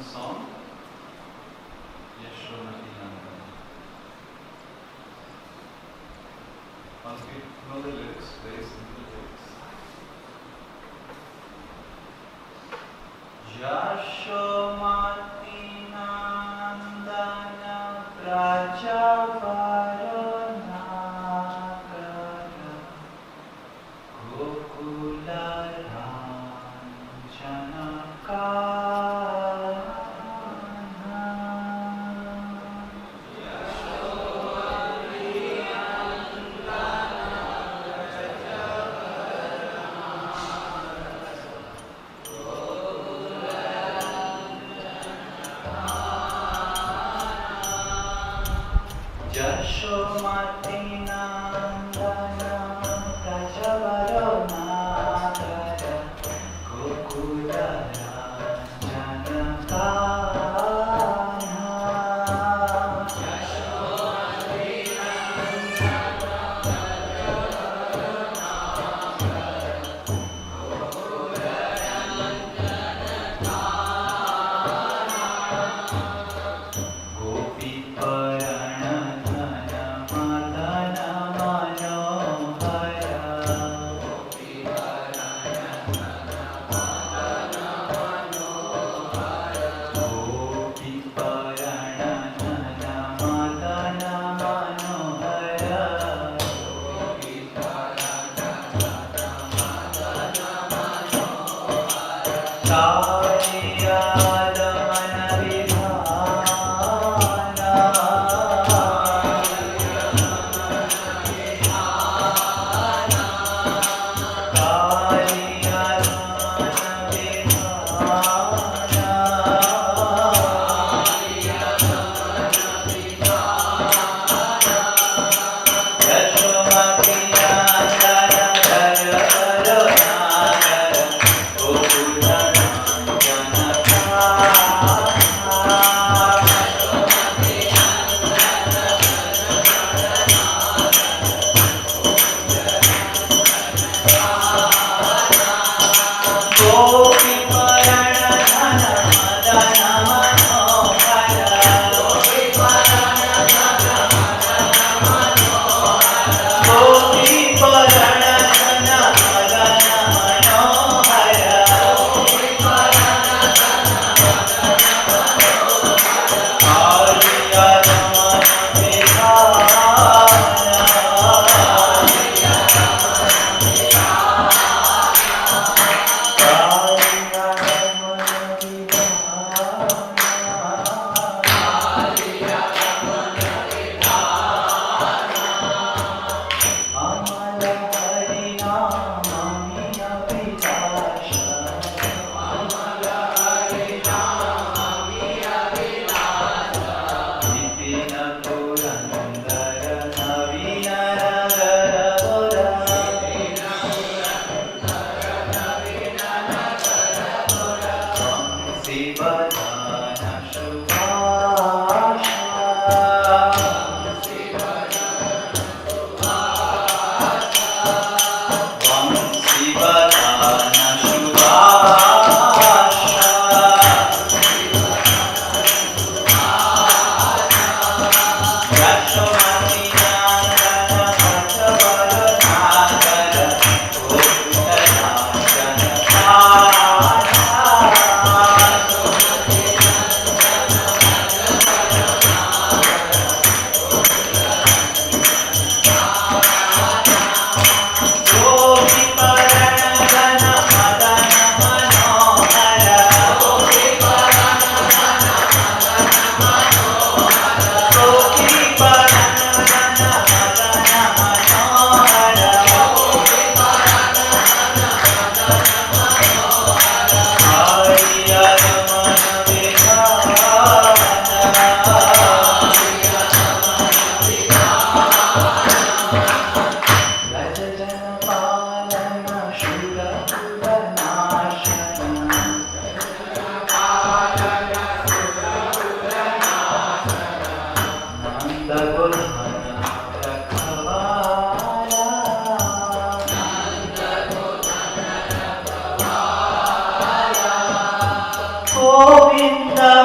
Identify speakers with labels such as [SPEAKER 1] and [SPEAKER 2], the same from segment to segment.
[SPEAKER 1] song, Yashomati Nandana. Once we know the lyrics, very simple lyrics. Yashomati Nandana Prajavarana Gokula Janaka. Yashomati Nandana Prajavarana Gokula Janaka. Govinda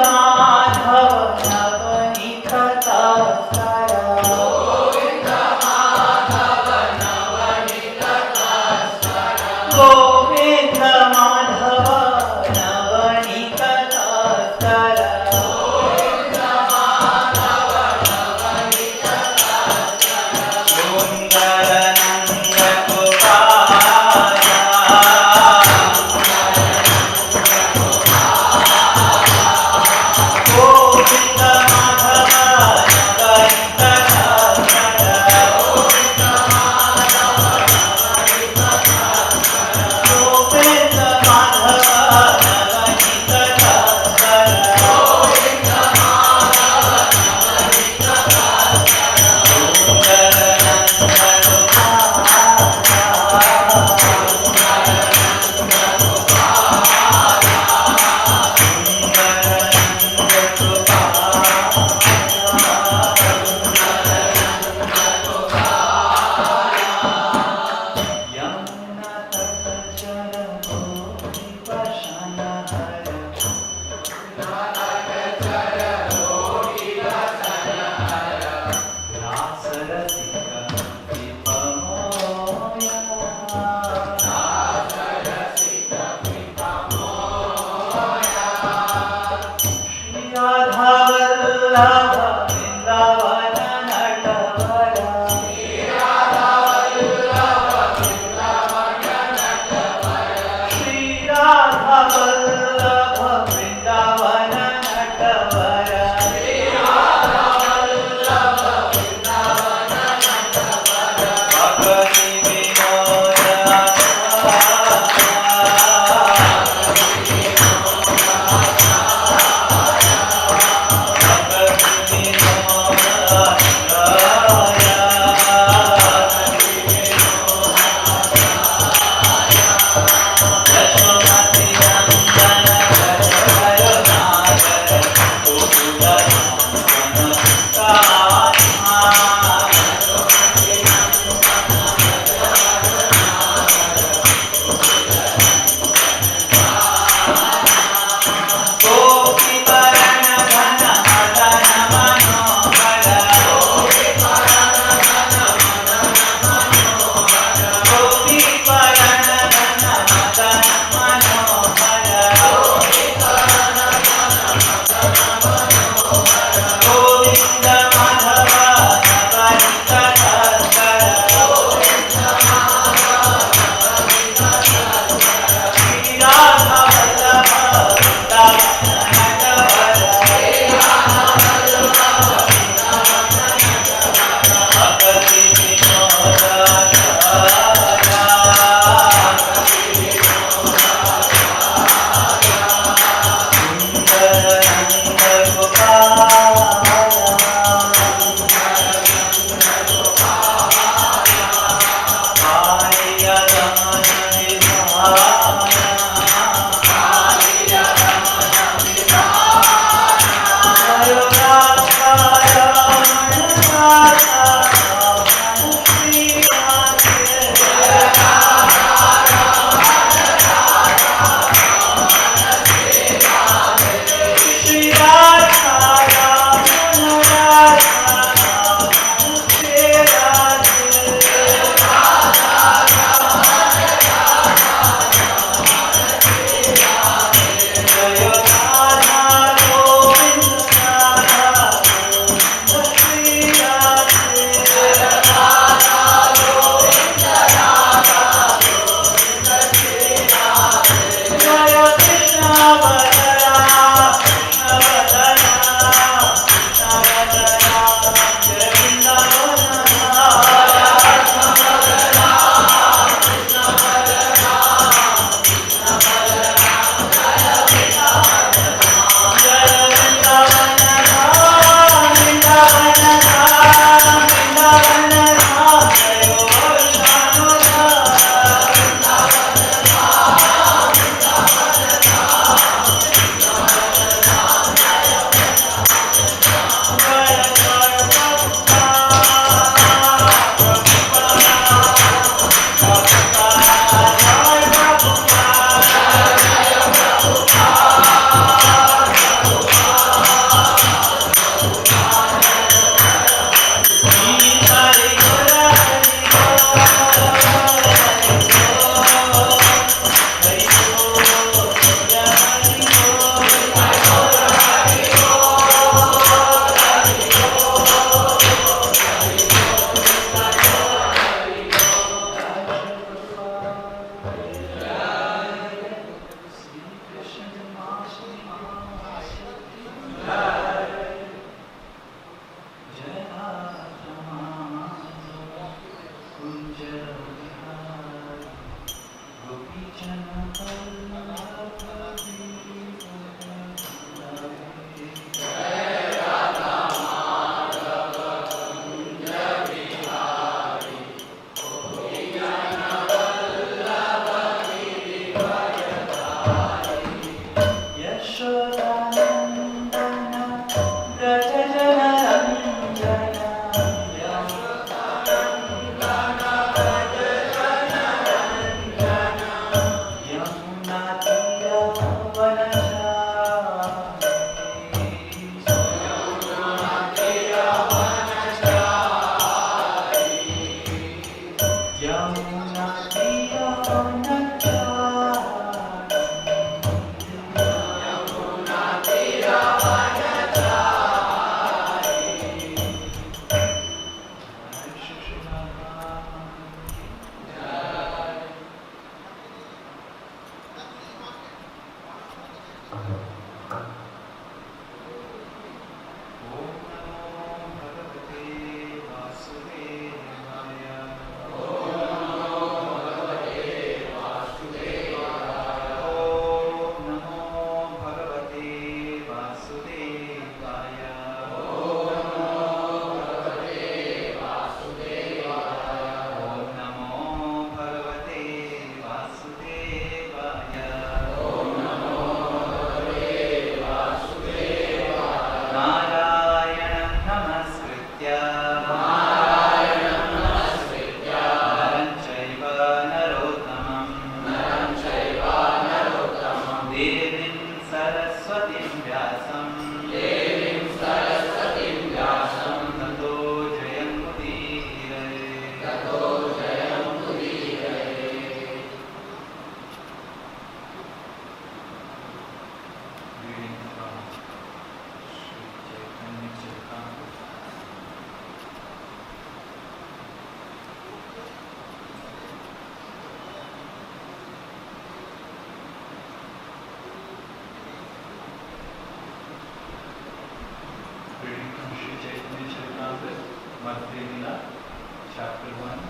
[SPEAKER 1] Chapter 1,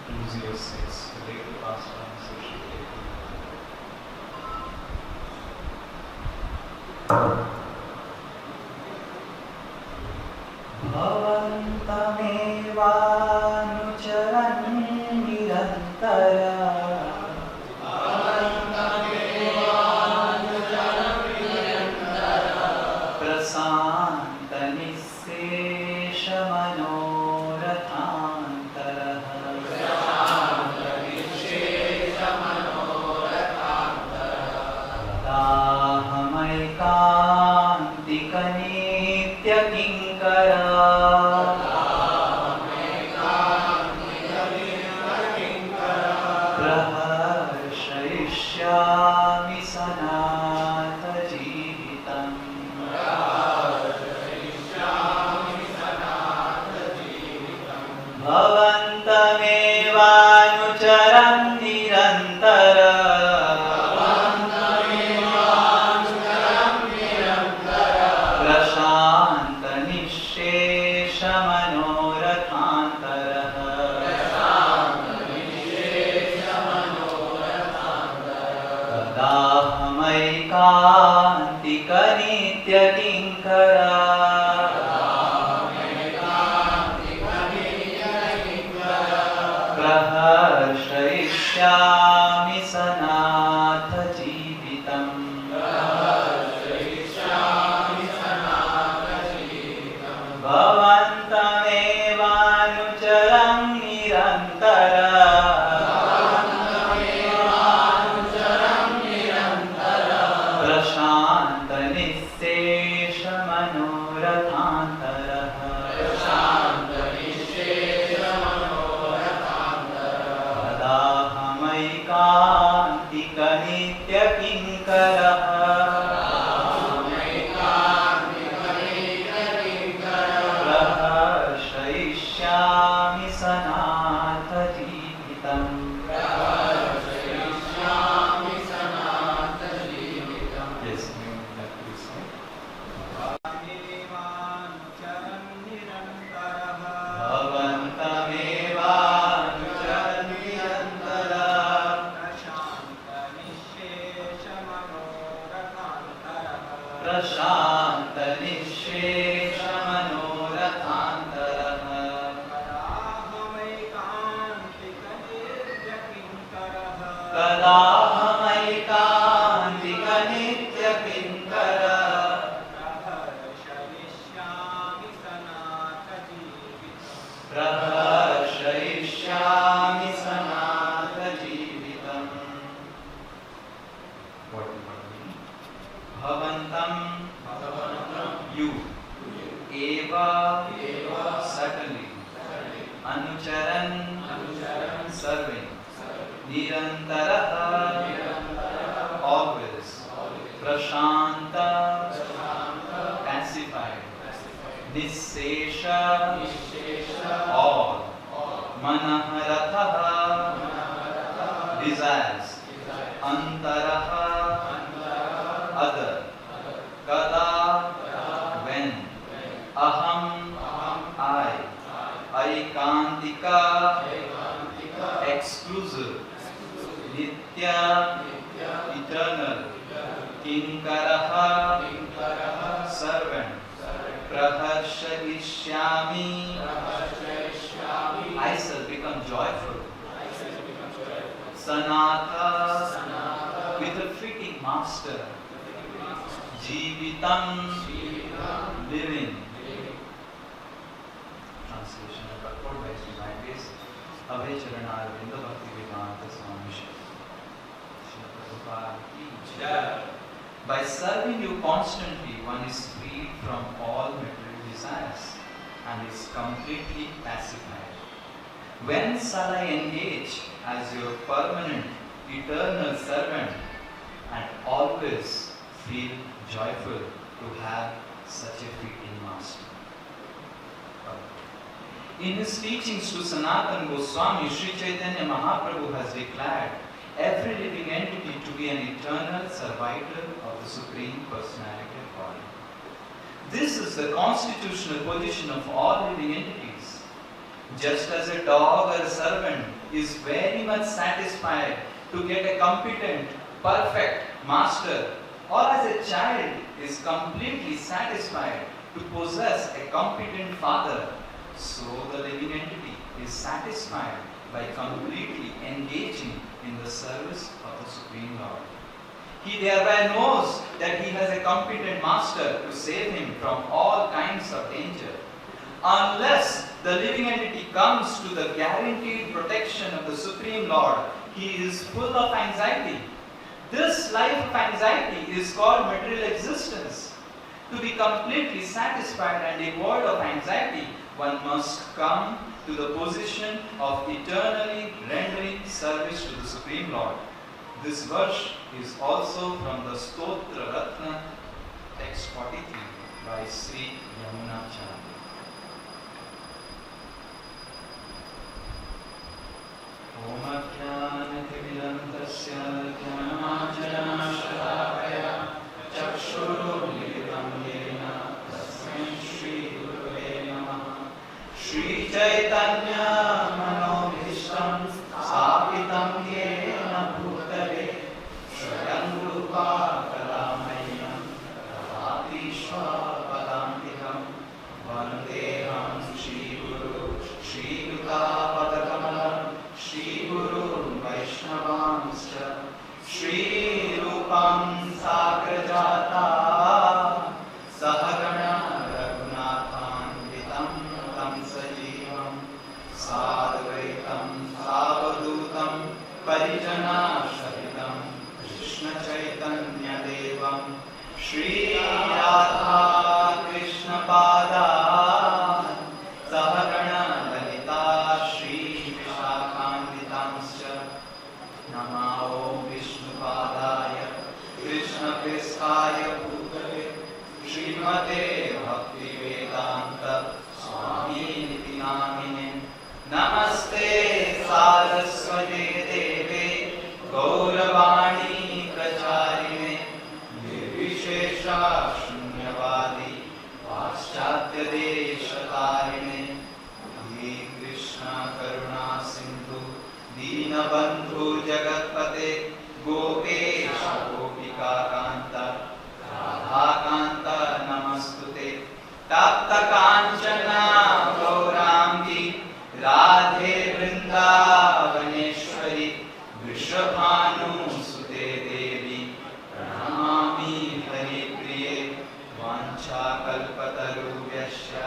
[SPEAKER 1] 206. The day to pass on social
[SPEAKER 2] Bhavantamevanucharan nirantara prasanta nissesha प्रहर्षयिष्यामि सनातजीवितम् भवन्तमेवानुचरन् Prashant निःशेषमनोरथान्तरः तदाहमैकान्तिकनित्यकिङ्करा प्रहर्षयिष्यामि सनाथजीवितम् भवन्तमेवानुचरन् निरन्तरः Prashant निःशेषमनोरथान्तरः तदाहमैकान्तिकनित्यकिङ्करः प्रहर्षयिष्यामि सनाथजीवितम् Yes, you have to say. भवन्तमेवानुचरन् निरन्तरः Prashant निःशेषमनोरथान्तरः कदाहमैकान्तिकनित्यकिङ्करः Bhavantam, you, Eva, certainly, Anucharan, serving, Nirantaraha, always, Prashanta, pacified, Nissesha, all, Manaharatha, desires, Antaraha, other, Kada, when, Aham, I, Aikantika, exclusive, Nitya, eternal, Kinkaraha, servant, Praharshagishyami, I shall become joyful, Sanatha, with a fitting master, Jivitam, living. Translation of purport by Sri Vaidis, Abhay Charanar Vinda Bhakti Vedanta Swami Srila Prabhupada ki jai. By serving you constantly, one is freed from all material desires and is completely pacified. When shall I engage as your permanent, eternal servant and always feel joyful to have such a fitting master? In his teachings to Sanatana Goswami, Sri Chaitanya Mahaprabhu has declared every living entity to be an eternal servitor of the Supreme Personality of Godhead. This is the constitutional position of all living entities. Just as a dog or a servant is very much satisfied to get a competent, perfect master, or as a child is completely satisfied to possess a competent father, so the living entity is satisfied by completely engaging in the service of the Supreme Lord. He thereby knows that he has a competent master to save him from all kinds of danger. Unless the living entity comes to the guaranteed protection of the Supreme Lord, he is full of anxiety. This life of anxiety is called material existence. To be completely satisfied and devoid of anxiety, one must come to the position of eternally rendering service to the Supreme Lord. This verse is also from the Stotra Ratna, text 43, by Sri Yamuna Chandra. Om Ajnanatimirandasya Jnanamajnanashakaya Chakshurumilitam Yena Tasmai Shri Gurave Namaha. Shri Chaitanya Manobhishtam Sapitam Yena Bhutale Swayam Rupa Kalamayam Tadati Swapadantiham Vandeham Shri Guru Shri Yuta Padakamalam Shri Guru Vaishnavanscha Shri Rupam Sagrajata Sahagana Raghunathan Vitam Tam Sajivam Sadvaitam Savadutam Parijana Shahitam Krishna Chaitanya Devam Shri Radha Krishna Pada Sahagana Lalita Shri Vishakhanvitanscha Nama Om Vishnupadaya Krishna Prestaya Bhutale Srimate Bhakti Vedanta Swami Niti Namine Namaste Saraswate Deve Gauravani Pracharine Nirvishesha Shunyavadi Paschatya Deshatarine Hare Krishna Karuna Sindhu Deenabandhu Jagatpate Gopesha Gopika Kanta Radha Kanta Namastute Tapta Kanchana Gaurangi Radhe Vrindavaneshwari Vrishabhanu Sute Devi Pranamami Hari Priye Vancha Kalpatarubhyasya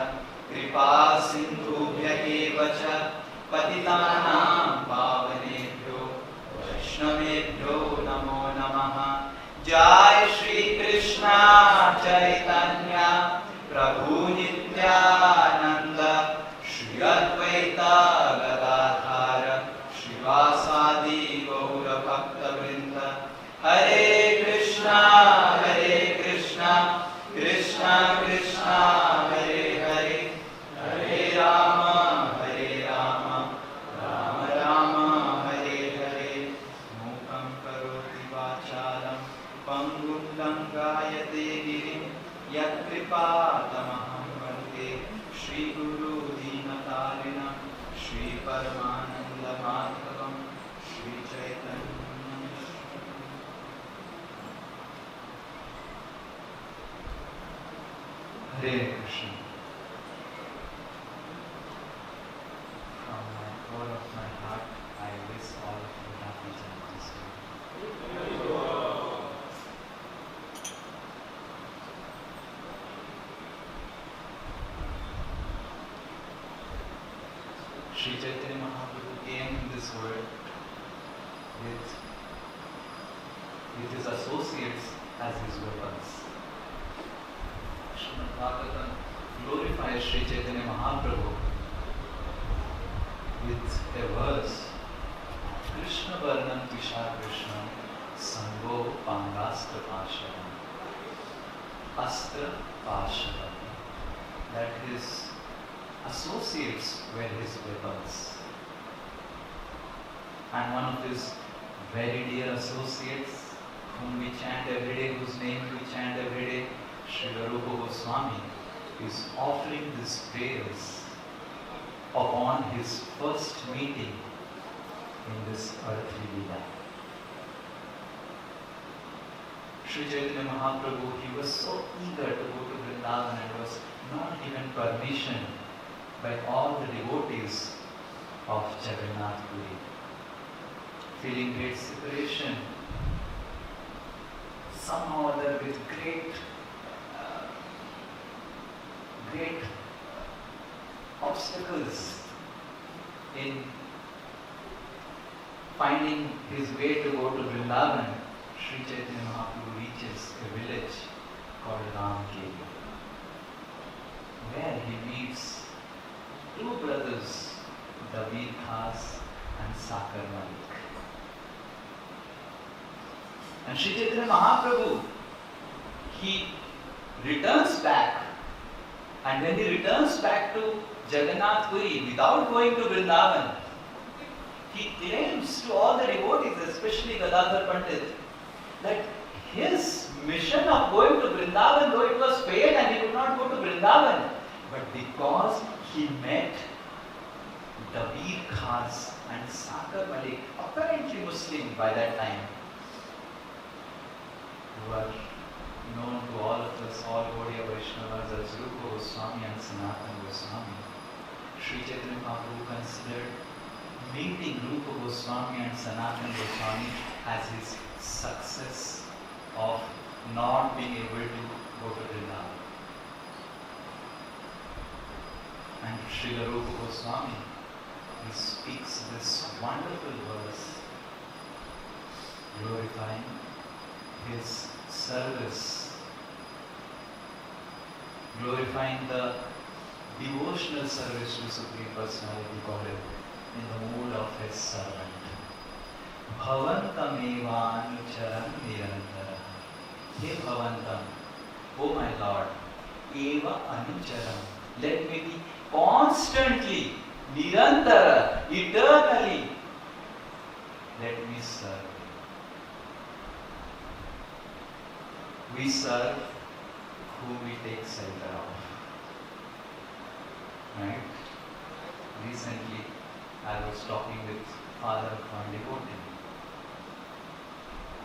[SPEAKER 2] Kripa Sindhubhya Evacha Patitanam Pavanebhyo Vaishnavebhyo Namo Namaha. Jai Shri Krishna गिरिं यत्कृपा तमहं वन्दे श्रीगुरु दीनतारिणं श्रीपरमानन्दमाधवं श्रीचैतन्यम्। Hare Krishna. From the core of my heart, I wish all of you happy Janmashtami. Sri Chaitanya Mahaprabhu came in this world with his associates as his weapons. Srimad Bhagavatam glorifies Sri Chaitanya Mahaprabhu with a verse, Krishna Varnam Tisha Krishna Sango Pangastra Pashavam Astra Pashavam, that his associates were his weapons. And one of his very dear associates, whom we chant every day, whose name we chant every day, Srila Rupa Goswami, is offering these prayers upon his first meeting in this earthly Leela. Sri Chaitanya Mahaprabhu, he was so eager to go to Vrindavan and was not given permission by all the devotees of Jagannath Puri. Feeling great separation, somehow or other with great obstacles in finding his way to go to Vrindavan, Sri Chaitanya Mahaprabhu reaches a village called Ramkeli, where he meets two brothers, Dabir Khas and Sakar Malik. And Sri Chaitanya Mahaprabhu, he returns back, and when he returns back to Jagannath Puri without going to Vrindavan, he claims to all the devotees, especially Gadadhar Pandit, that his mission of going to Vrindavan, though it was failed and he could not go to Vrindavan, but because he met Dabir Khas and Sakar Malik, apparently Muslim by that time, who are known to all of us, all Gaudiya Vaishnavas, as Rupa Goswami and Sanatana Goswami. Sri Chaitanya Mahaprabhu considered meeting Rupa Goswami and Sanatana Goswami as his success of not being able to go to Vrindavan. And Srila Rupa Goswami, he speaks this wonderful verse glorifying his service, glorifying the devotional service to Supreme Personality Godhead in the mood of his servant. Bhavantam eva anucharam nirantara. Hey Bhavantam, oh my Lord, eva anucharam, let me be constantly, nirantara, eternally, let me serve. We serve who we take shelter of. Right? Recently, I was talking with father of one devotee,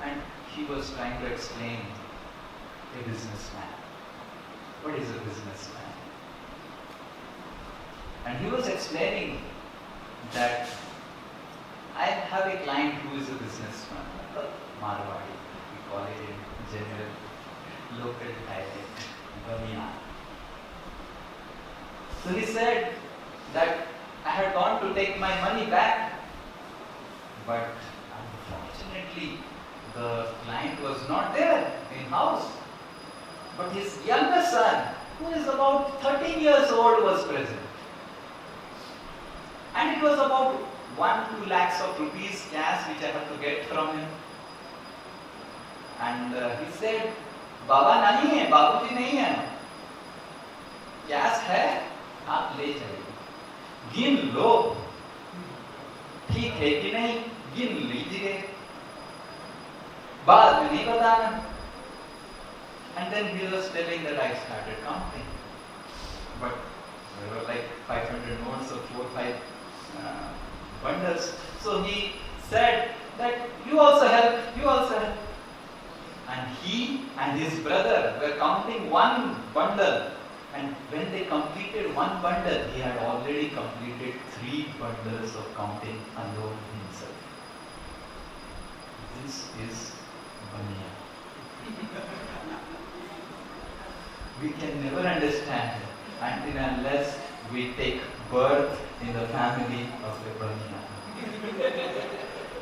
[SPEAKER 2] and he was trying to explain a businessman. What is a businessman? And he was explaining that I have a client who is a businessman, Marwadi, we call it in general local dialect, Baniya. So he said that I had gone to take my money back, but unfortunately the client was not there in house. But his younger son, who is about 13 years old, was present. And it was about 1-2 lakhs of rupees cash which I have to get from him. And he said, बाबा नहीं है, बाबूजी नहीं है, cash है, आप ले जाइए, गिन लो, ठीक है कि नहीं, गिन लीजिए, बाद में नहीं बताना. And then he was telling that I started counting. But there were like 500 notes or 4 or 5 bundles. So he said that you also help, you also help. And he and his brother were counting one bundle. And when they completed one bundle, he had already completed 3 bundles of counting alone himself. This is Baniya. We can never understand until unless we take birth in the family of a Baniya.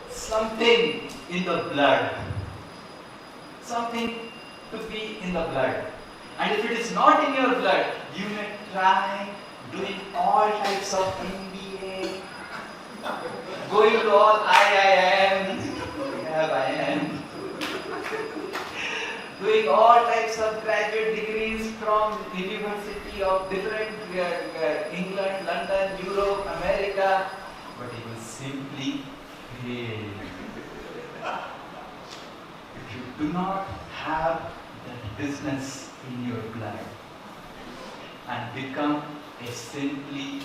[SPEAKER 2] Something in the blood. Something to be in the blood. And if it is not in your blood, you may try doing all types of MBA, going to all IIM, doing all types of graduate degrees from university of different England, London, Europe, America, but you will simply fail. If you do not have that business in your blood and become a simply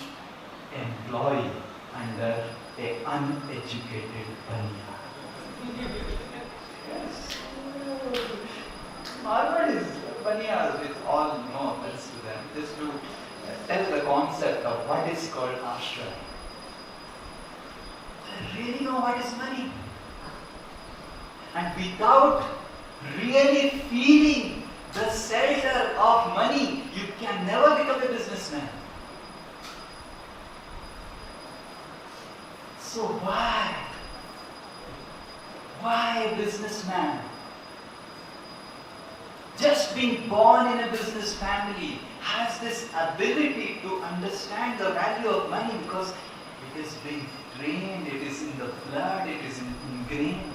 [SPEAKER 2] employee under an uneducated Baniya. Yes. Harvard is Baniyas with all no offense to them, just to tell the concept of what is called ashray. They really know what is money. And without really feeling the shelter of money, you can never become a businessman. So why? Why a businessman? Just being born in a business family has this ability to understand the value of money because it is being trained, it is in the blood, it is ingrained.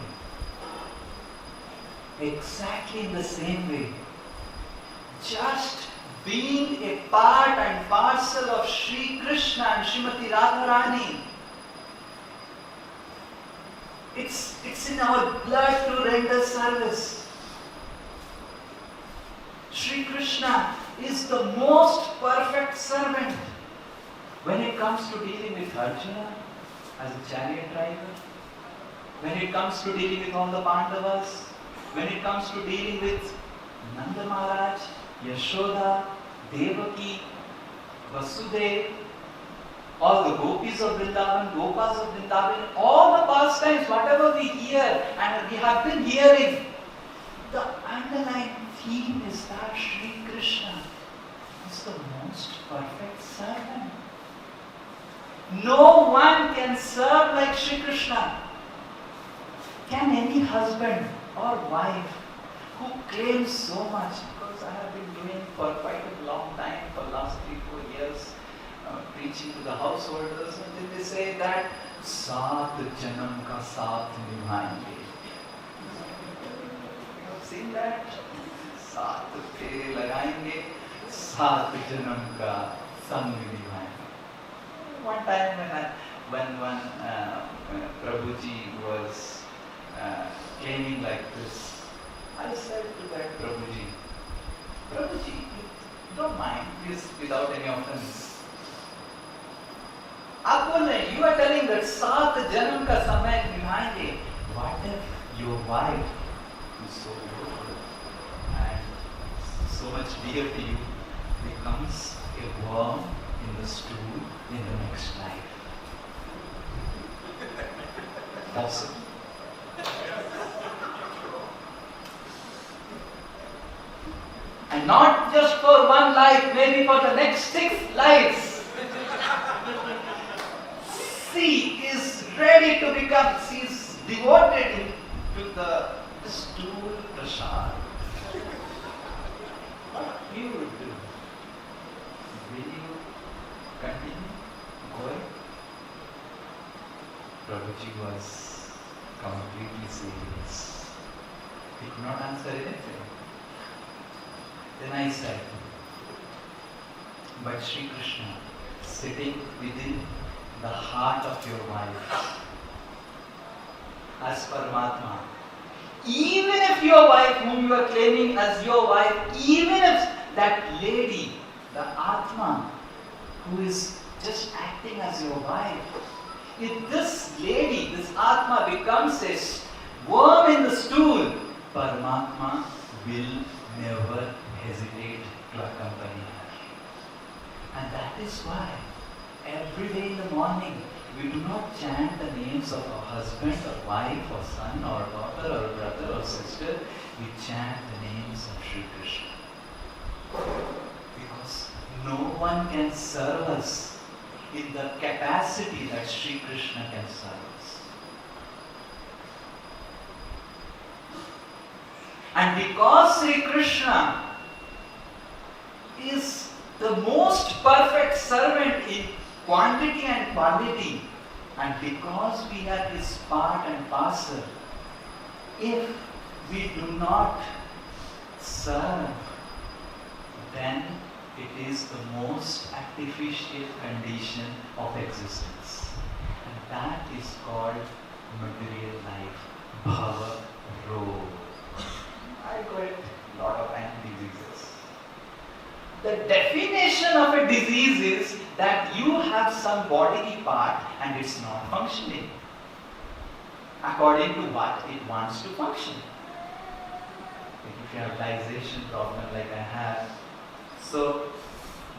[SPEAKER 2] Exactly in the same way. Just being a part and parcel of Sri Krishna and Srimati Radharani. It's in our blood to render service. Sri Krishna is the most perfect servant when it comes to dealing with Arjuna as a chariot driver, when it comes to dealing with all the Pandavas, when it comes to dealing with Nanda Maharaj, Yashoda, Devaki, Vasudev, all the gopis of Vrindavan, gopas of Vrindavan, all the pastimes, whatever we hear and we have been hearing, the underlying theme is that Sri Krishna is the most perfect servant. No one can serve like Sri Krishna. Can any husband or wife who claims so much, because I have been doing for quite a long time, for last 3-4 years, preaching to the householders, and then they say that Saat Janam ka Saath Nibhayenge. You have seen that? Saat Fere Lagayenge, Saat Janam ka Sang Nibhayenge. One time when Prabhuji was claiming like this, I said to that Prabhuji, don't mind, please, without any offense. You are telling that Saat Janam ka Samay Nibhayenge. What if your wife is so beautiful and so much dear to you becomes a worm in the stool in the next life? Possible. And not just for one life, maybe for the next 6 lives. She is ready to become, she is devoted to the stool prasad. What you would do? Will you continue going? Prabhuji was completely serious. He could not answer anything. Then I said, but Sri Krishna, sitting within the heart of your wife, as Paramatma, Even if your wife, whom you are claiming as your wife, even if that lady, the Atma, who is just acting as your wife, if this lady, this Atma becomes a worm in the stool, Paramatma will never hesitate to accompany her. And that is why every day in the morning we do not chant the names of our husband or wife or son or daughter or brother or sister. We chant the names of Sri Krishna. Because no one can serve us in the capacity that Sri Krishna can serve us. And because Sri Krishna is the most perfect servant in quantity and quality, and because we are his part and parcel, if we do not serve, then it is the most artificial condition of existence. And that is called material life, bhava roga. I got a lot of diseases. The definition of a disease is that you have some bodily part and it's not functioning according to what it wants to function. If you have digestion problem like I have, so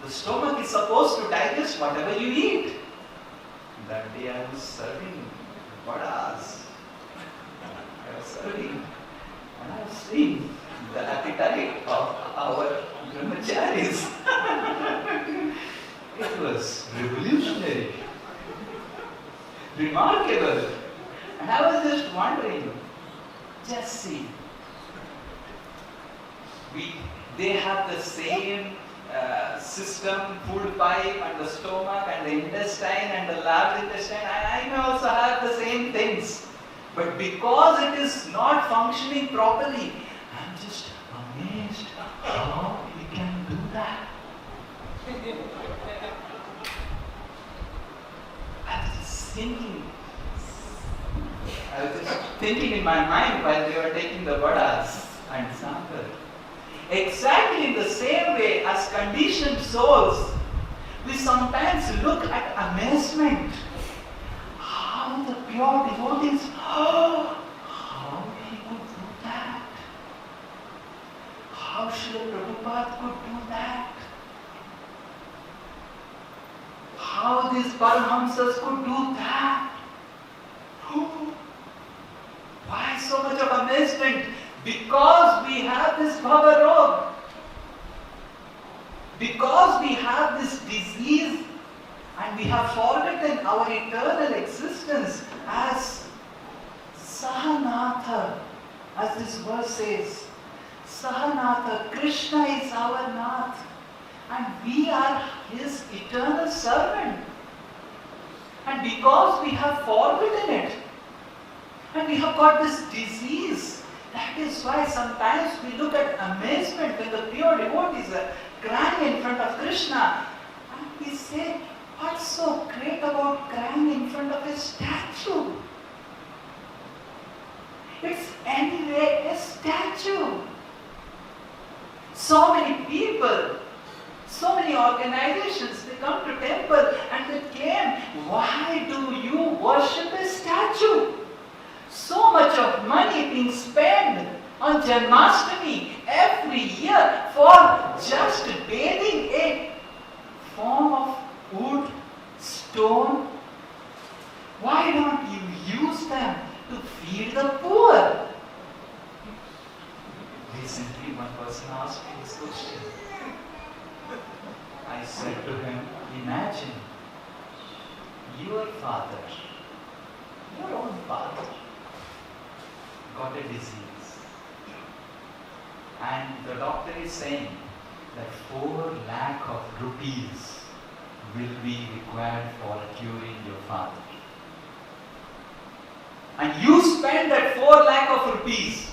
[SPEAKER 2] the stomach is supposed to digest whatever you eat. That day I was serving vadas. I was serving and I was seeing the appetite of our brahmacharis. It was revolutionary, remarkable. And I was just wondering, just see, they have the same system, food pipe and the stomach and the intestine and the large intestine. I may also have the same things. But because it is not functioning properly, I'm just amazed how we can do that. I was just thinking in my mind while they were taking the vadas and sambar. Exactly in the same way as conditioned souls, we sometimes look at amazement. How the pure devotees, how he could do that? How Srila Prabhupada could do that? How these Paramahamsas could do that? Why so much of amazement? Because we have this bhava roga. Because we have this disease and we have forgotten our eternal existence as Sahanatha, as this verse says. Sahanatha, Krishna is our Nath and we are his eternal servant. And because we have forgotten it and we have got this disease, that is why sometimes we look at amazement when the pure devotees are crying in front of Krishna and we say, what's so great about crying in front of a statue? It's anyway a statue. So many people, so many organizations, they come to temple and they claim, why do you worship a statue? So much of money being spent on Janmashtami every year for just bathing a form of wood, stone. Why don't you use them to feed the poor? Recently one person asked me this question. I said to him, imagine your father, your own father, got a disease and the doctor is saying that 4 lakh of rupees will be required for curing your father. And you spend that 4 lakh of rupees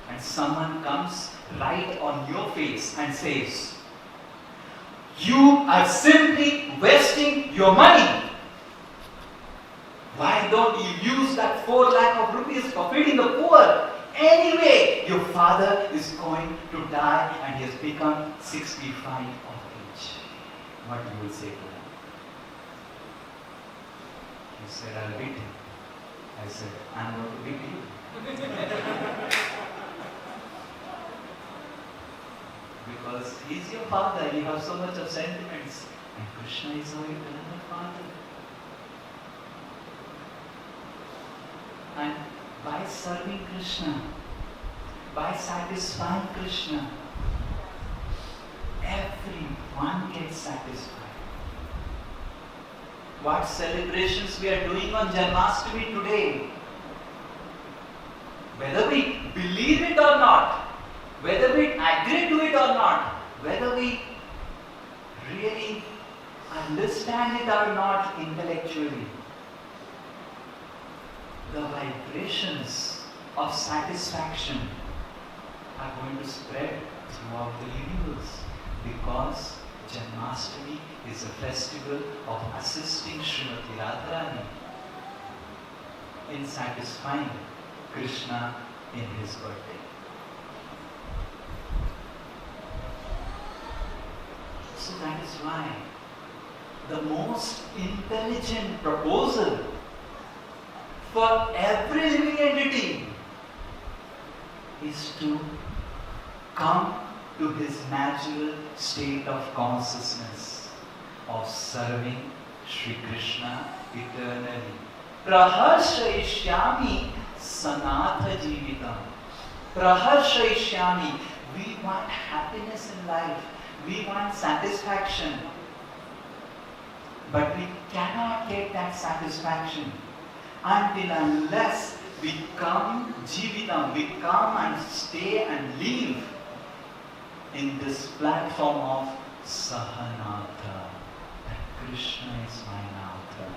[SPEAKER 2] and someone comes right on your face and says, you are simply wasting your money. Why don't you use that 4 lakh of rupees for feeding the poor? Anyway, your father is going to die and he has become 65 of age. What you will say to him? He said, I'll beat him. I said, I'm going to beat you. Because he's your father, you have so much of sentiments. And Krishna is our eternal father. And by serving Krishna, by satisfying Krishna, everyone gets satisfied. What celebrations we are doing on Janmashtami today, whether we believe it or not, whether we agree to it or not, whether we really understand it or not intellectually, the vibrations of satisfaction are going to spread throughout the universe, because Janmashtami is a festival of assisting Srimati Radharani in satisfying Krishna in his birthday. So that is why the most intelligent proposal for every living entity is to come to his natural state of consciousness of serving Sri Krishna eternally. Praharshayishyami sanatha jivitam. Praharshayishyami. We want happiness in life. We want satisfaction. But we cannot get that satisfaction until unless we come jivitam, we come and stay and live in this platform of Sahanatha. That Krishna is my Natha.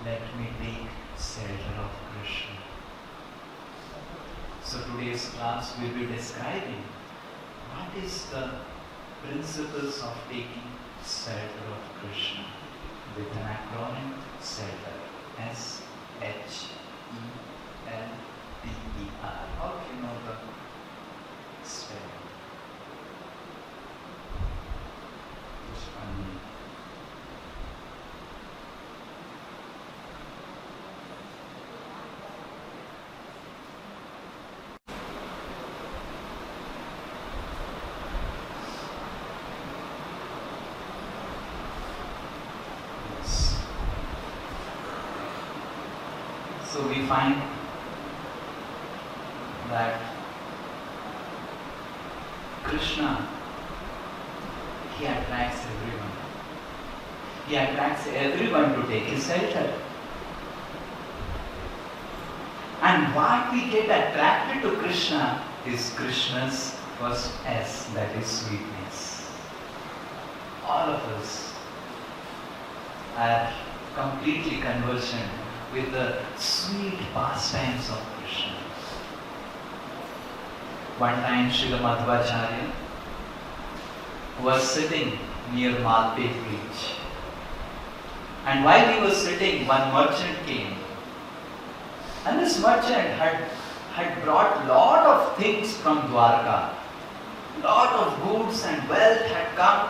[SPEAKER 2] Let me take shelter of Krishna. So today's class will be describing what is the principles of taking shelter of Krishna with an acronym shelter. SHELTER. How do you know the spelling? Which one? Yes. So we find that Krishna, he attracts everyone. He attracts everyone to take his shelter. And what we get attracted to Krishna is Krishna's first S, that is sweetness. All of us are completely conversant with the sweet pastimes of Krishna. One time Srila Madhvacharya was sitting near Malpet beach. And while he was sitting, one merchant came. And this merchant had brought lot of things from Dwarka. Lot of goods and wealth had come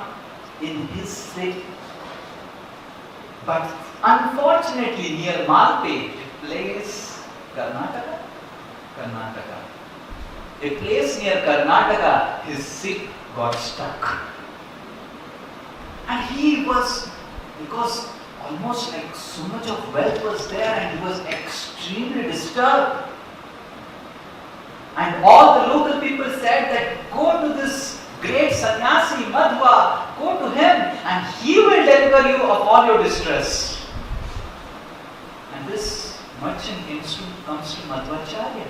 [SPEAKER 2] in his city. But unfortunately near Malpet, a place Karnataka, a place near Karnataka, his ship got stuck. And he was, because almost like so much of wealth was there, and he was extremely disturbed. And all the local people said that go to this great sannyasi Madhva, go to him and he will deliver you of all your distress. And this merchant comes to Madhvacharya.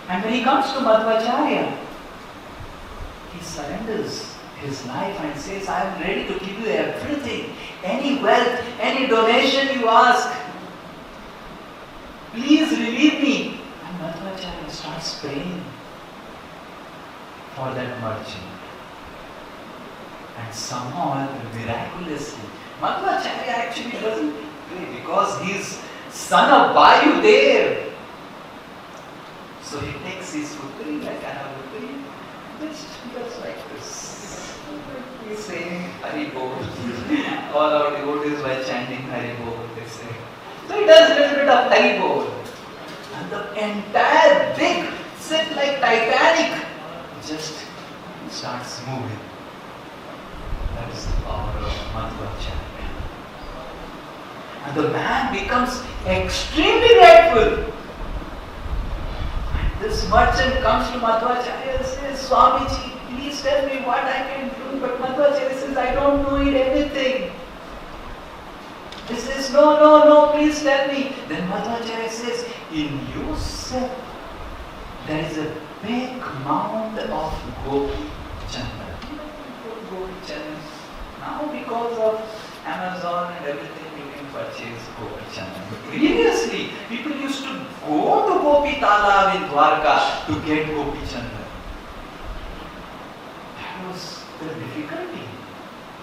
[SPEAKER 2] And when he comes to Madhvacharya, he surrenders his life and says, I am ready to give you everything, any wealth, any donation you ask. Please relieve me. And Madhvacharya starts praying for that merchant. And somehow, miraculously, Madhvacharya actually doesn't pray because he's son of Vayu there. So he takes his putri, like I have putri, just like this. He's saying Hari Bol. All our devotees were chanting Hari Bol, they say. So he does a little bit of Hari Bol. And the entire big ship like Titanic just starts moving. That is the power of Madhvacharya. And the man becomes extremely grateful. And this merchant comes to Madhvacharya and says, Swamiji, please tell me what I can do. But Madhvacharya says, I don't know anything. He says, no, please tell me. Then Madhvacharya says, in Yusuf, there is a big mound of Gopi Chandana. Gopi Chandana. Now because of Amazon and everything, you can purchase Gopi Chandana. Previously, people used to go to Gopi Talab in Dwarka to get Gopi Chandana. That was the difficulty.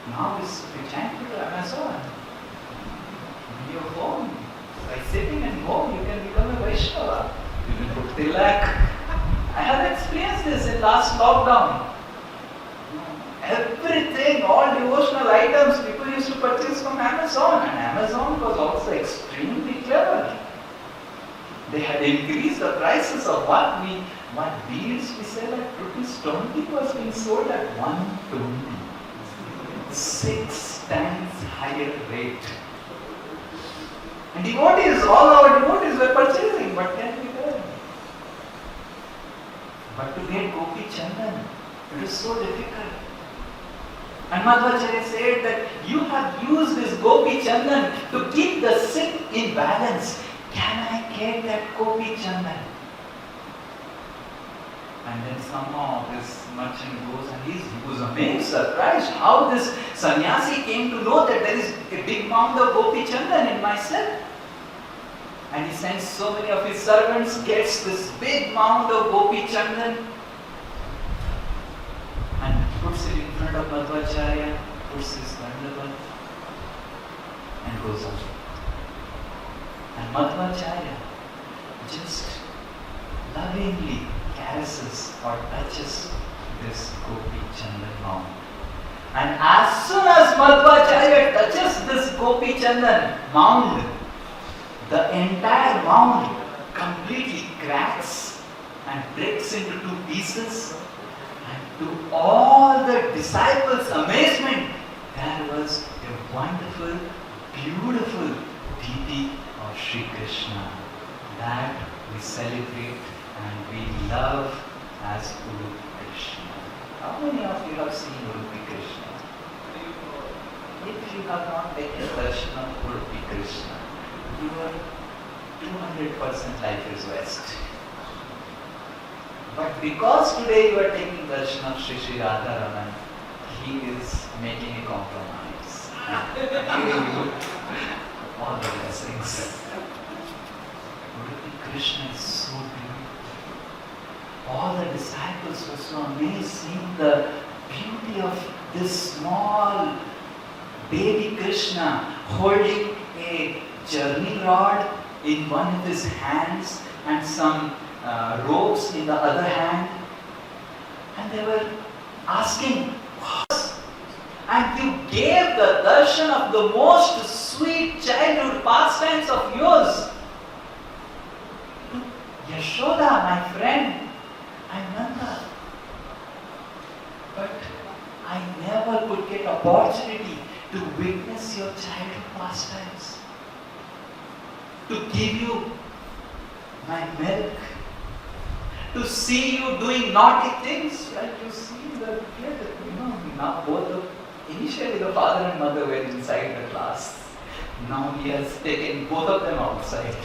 [SPEAKER 2] Now it's thankful to Amazon. In your home, by sitting at home, you can become a Vaishnava. You can put tilak. I have experienced this in last lockdown. Everything, all devotional items, people used to purchase from Amazon, and Amazon was also extremely clever. They had increased the prices of what beads we sell at ₹20 was being sold at 120. 6 times higher rate. And devotees, all our devotees were purchasing, but can be done. But to get Gopi Chandan, it is so difficult. And Madhvacharya said that you have used this Gopi Chandan to keep the sick in balance. Can I get that Gopi Chandan? And then somehow this merchant goes and he was amazed, surprised how this sannyasi came to know that there is a big mound of Gopi Chandan in my cell. And he sends so many of his servants, gets this big mound of Gopi Chandan and puts it in front of Madhvacharya, puts his dandavat and goes on. And Madhvacharya just lovingly caresses or touches this Gopi Chandan mound. And as soon as Madhvacharya touches this Gopi Chandan mound, the entire mound completely cracks and breaks into 2 pieces. And to all the disciples' amazement, there was a wonderful, beautiful deity of Sri Krishna that we celebrate and we love as Udupi Krishna. How many of you have seen Udupi Krishna? If you have not taken darshan of Udupi Krishna, your 200% life is waste. But because today you are taking darshan of Sri Sri Radharaman, he is making a compromise. Giving you all the blessings. Udupi Krishna is so beautiful. All the disciples were so amazed seeing the beauty of this small baby Krishna holding a journey rod in one of his hands and some ropes in the other hand. And they were asking, and you gave the darshan of the most sweet childhood pastimes of yours to Yashoda, my friend, and Nanda. But I never could get opportunity to witness your childhood pastimes, to give you my milk, to see you doing naughty things. Like you see the kid, now initially the father and mother were inside the class. Now he has taken both of them outside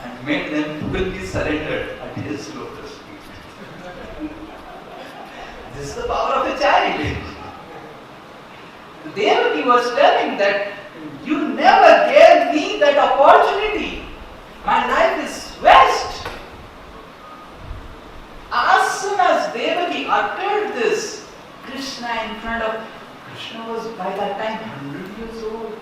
[SPEAKER 2] and made them fully surrendered at his lotus feet. This is the power of a child. There he was telling that you never gave me that opportunity. My life is waste. As soon as Devaki uttered this, Krishna in front of Krishna was by that time 100 years old.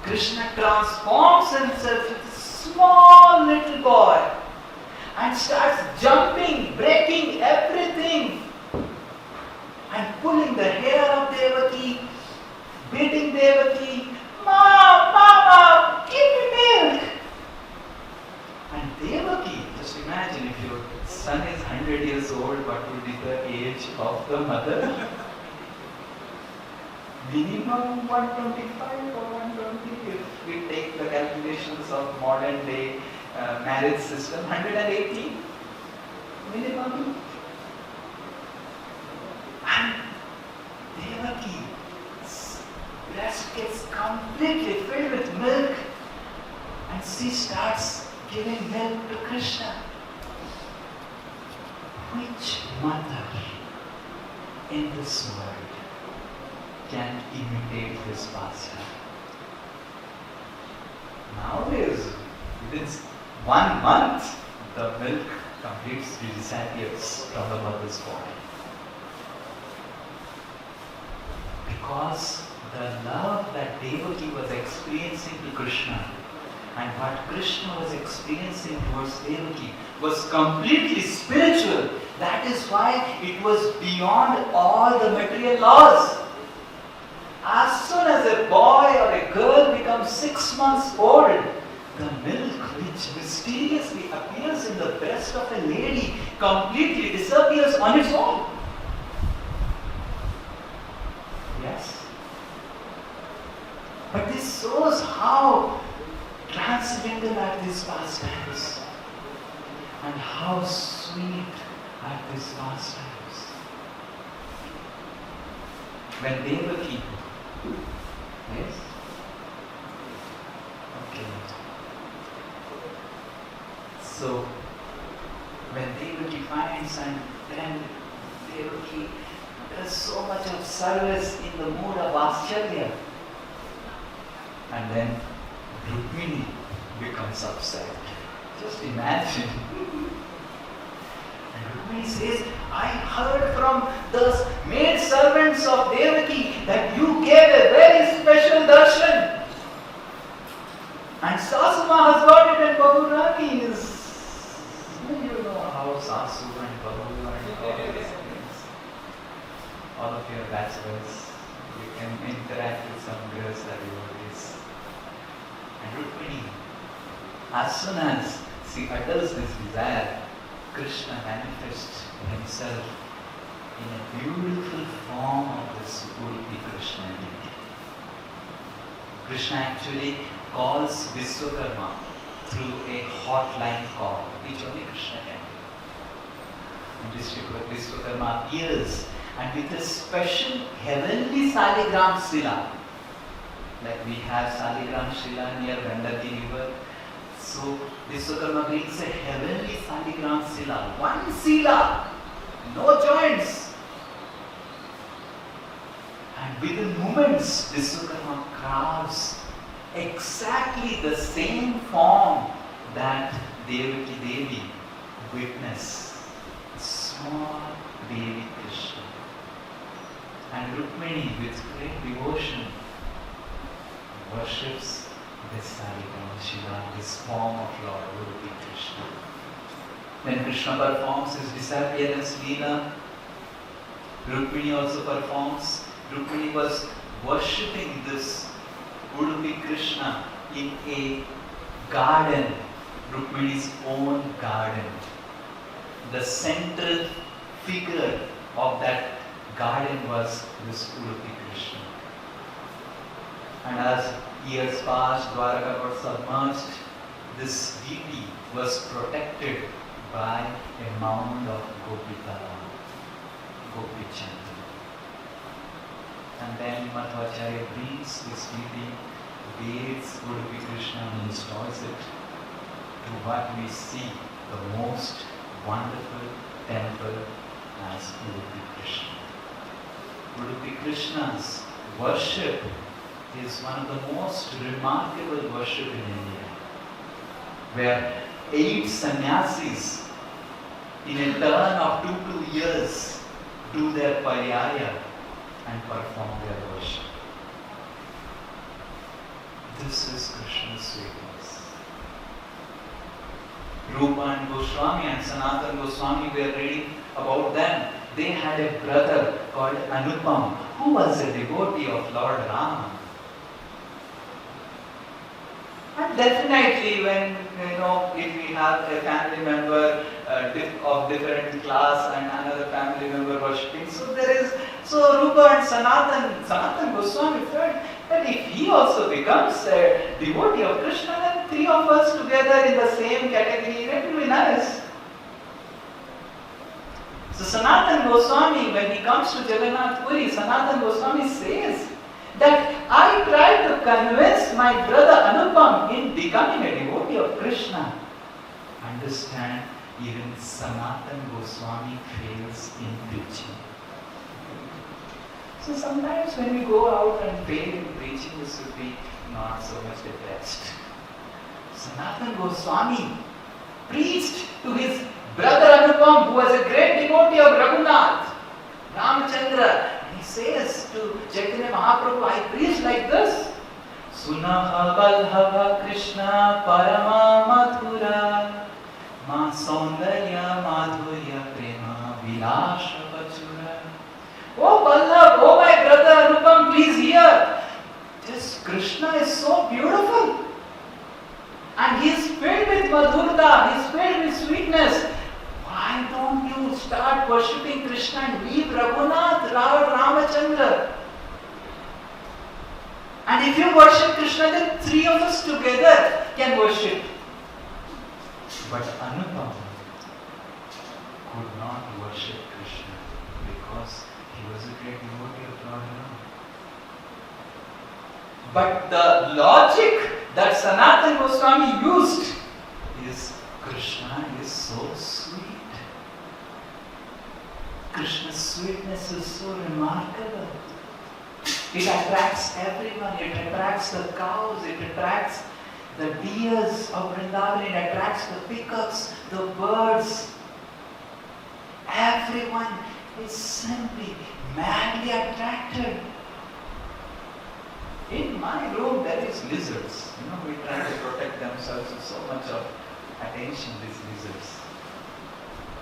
[SPEAKER 2] Krishna transforms himself into a small little boy and starts jumping, breaking everything and pulling the hair of Devaki, beating Devaki, "Mom, Mama, give me milk." And Devaki, just imagine if your son is 100 years old, what would be the age of the mother? Minimum 125 or 120 if we take the calculations of modern day marriage system, 180 minimum. And Devaki's breast gets completely filled with milk and she starts giving milk to Krishna. Which mother in this world can imitate this pastime? Nowadays, within 1 month, the milk completely disappears from the mother's body. Because the love that Devaki was experiencing to Krishna and what Krishna was experiencing towards Devaki was completely spiritual. That is why it was beyond all the material laws. As soon as a boy or a girl becomes 6 months old, the milk which mysteriously appears in the breast of a lady completely disappears on its own. Yes? But this shows how transcendental are these pastimes and how sweet are these pastimes. When Devaki, yes? Okay. So, when Devaki finds and then Devaki does so much of service in the mood of Australia, and then Rukmini becomes upset. Just imagine. And Rukmini says, "I heard from the maid servants of Devaki that you gave a very special darshan. And Sasuma has got it and Baburani is..." You know how Sasu and Babu and all these things. All of your bachelors, you can interact with some girls that you always. And Rukmini, as soon as she utters this desire, Krishna manifests himself in a beautiful form of this Udupi Krishna deity. Krishna actually calls Vishwakarma through a hotline call, which only Krishna can do. And Vishwakarma appears and with a special heavenly Saligram Sila, like we have Saligram Shila near Gandaki river. So Vishwakarma brings a heavenly Saligram Sila, one Sila, no joints. And within moments, Vishwakarma carves exactly the same form that Devaki Devi witnessed. Small baby Krishna. And Rukmini, with great devotion, worships this Saligram Shiva, this form of Lord Udupi Krishna. When Krishna performs his disappearance Leela, Rukmini also performs. Rukmini was worshipping this Udupi Krishna in a garden, Rukmini's own garden. The central figure of that garden was this Udupi Krishna. And as years passed, Dwaraka got submerged. This deity was protected by a mound of Gopika, Gopi Chandra. And then Madhvacharya brings this deity, bathes Udupi Krishna and installs it to what we see, the most wonderful temple as Udupi Krishna. Udupi Krishna's worship is one of the most remarkable worship in India, where 8 sannyasis in a turn of 2 years do their paryaya and perform their worship. This is Krishna's sweetness. Rupa and Goswami and Sanatana Goswami, we are reading about them. They had a brother called Anupam, who was a devotee of Lord Rama. And definitely when, if we have a family member of different class and another family member worshipping, so Rupa and Sanatana Goswami felt that if he also becomes a devotee of Krishna, then three of us together in the same category, that will be nice. So Sanatana Goswami, when he comes to Jagannath Puri, Sanatana Goswami says that I tried to convince my brother Anupam in becoming a devotee of Krishna. Understand, even Sanatana Goswami fails in preaching. So sometimes when we go out and fail in preaching, we should be not so much depressed. Sanatana Goswami preached to his brother Anupam, who was a great devotee of Raghunath, Ramachandra. He says to Chaitanya Mahaprabhu, I preach like this. Sunaha Balhava Krishna Parama Madhura Ma Saundarya Madhurya Prema Vilasha Vachura. Oh Balhava, oh my brother Anupam, please hear. This Krishna is so beautiful. And he is filled with madhurta, he is filled with sweetness. Why don't you start worshipping Krishna and leave Raghunath, Lord Ramachandra? And if you worship Krishna, then three of us together can worship. But Anupam could not worship Krishna because he was a great devotee of Lord Rama. But the logic that Sanatana Goswami used is Krishna is so sweet. Krishna's sweetness is so remarkable. It attracts everyone. It attracts the cows. It attracts the deers of Vrindavan. It attracts the peacocks, the birds. Everyone is simply madly attracted. In my room there is lizards. We try to protect themselves with so much of attention, these lizards.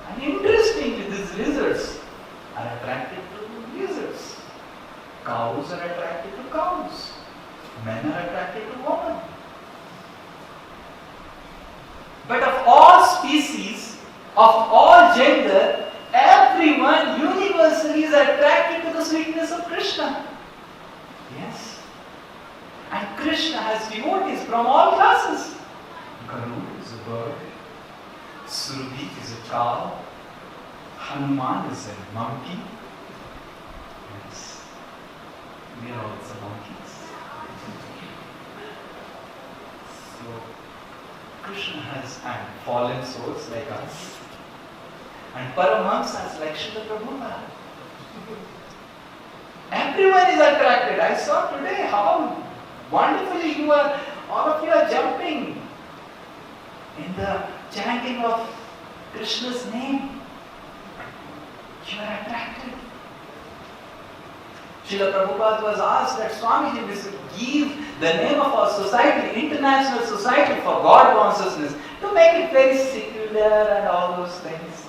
[SPEAKER 2] And interestingly, these lizards are attracted to lizards. Cows are attracted to cows. Men are attracted to women. But of all species, of all gender, everyone universally is attracted to the sweetness of Krishna. Yes. And Krishna has devotees from all classes. Garuda is a bird. Surabhi is a cow. Hanuman is a monkey. Yes. We are also monkeys. So, Krishna has fallen souls like us. And Paramahamsas like Srila Prabhupada. Everyone is attracted. I saw today how wonderfully all of you are jumping in the chanting of Krishna's name. You are attracted. Srila Prabhupada was asked that Swamiji, we should give the name of our society, International Society for God Consciousness, to make it very secular and all those things.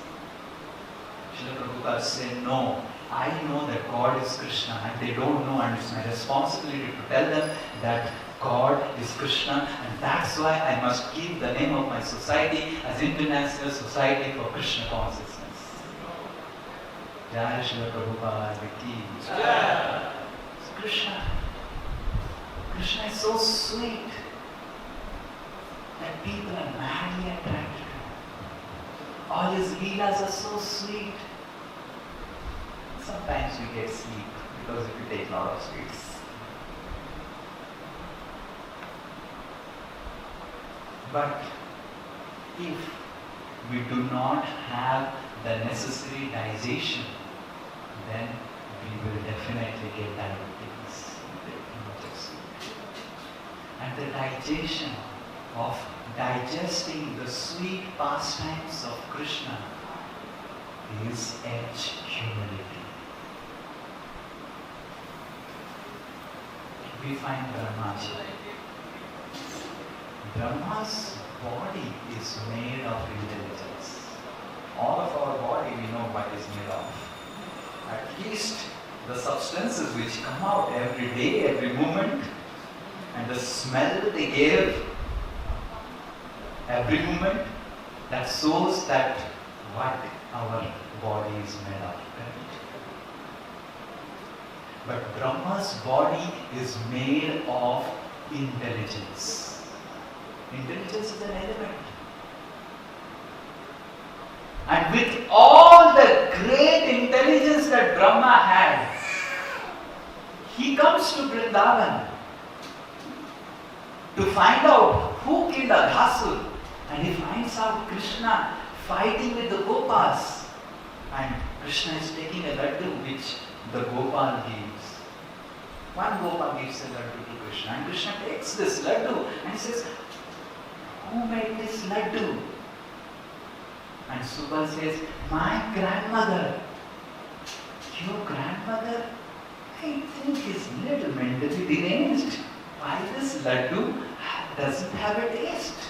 [SPEAKER 2] Srila Prabhupada said, no, I know that God is Krishna and they don't know, and it's my responsibility to tell them that God is Krishna, and that's why I must give the name of my society as International Society for Krishna Consciousness. Jai Srila Prabhupada ki Jai. Krishna is so sweet that people are madly attracted. All his leelas are so sweet. Sometimes we get sleep because if we take a lot of sweets. But if we do not have the necessary digestion, then we will definitely get diabetes. And the digestion of digesting the sweet pastimes of Krishna is edge humility. We find Brahmaji. Brahma's body is made of intelligence. All of our body we know what is made of. At least the substances which come out every day, every moment, and the smell they give every moment, that shows that what our body is made of. Correct? But Brahma's body is made of intelligence. Intelligence is an element. And with all the great intelligence that Brahma had, he comes to Vrindavan to find out who killed Aghasur, and he finds out Krishna fighting with the Gopas, and Krishna is taking a laddu which the Gopal gives. One Gopal gives a laddu to Krishna, and Krishna takes this laddu and he says, "Who made this laddu?" And Subal says, "My grandmother." "Your grandmother? I think is little mentally deranged. Why this laddu doesn't have a taste?"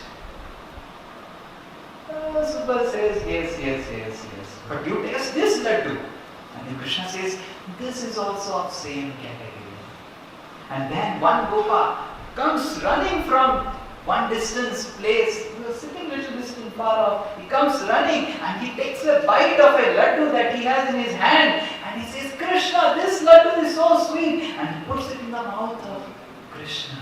[SPEAKER 2] Subal says, yes. "But you taste this laddu." And then Krishna says, "This is also of same category." And then one Gopa comes running from one distance place. He was sitting a little distant far off. He comes running and he takes a bite of a laddu that he has in his hand. And he says, "Krishna, this laddu is so sweet." And he puts it in the mouth of Krishna.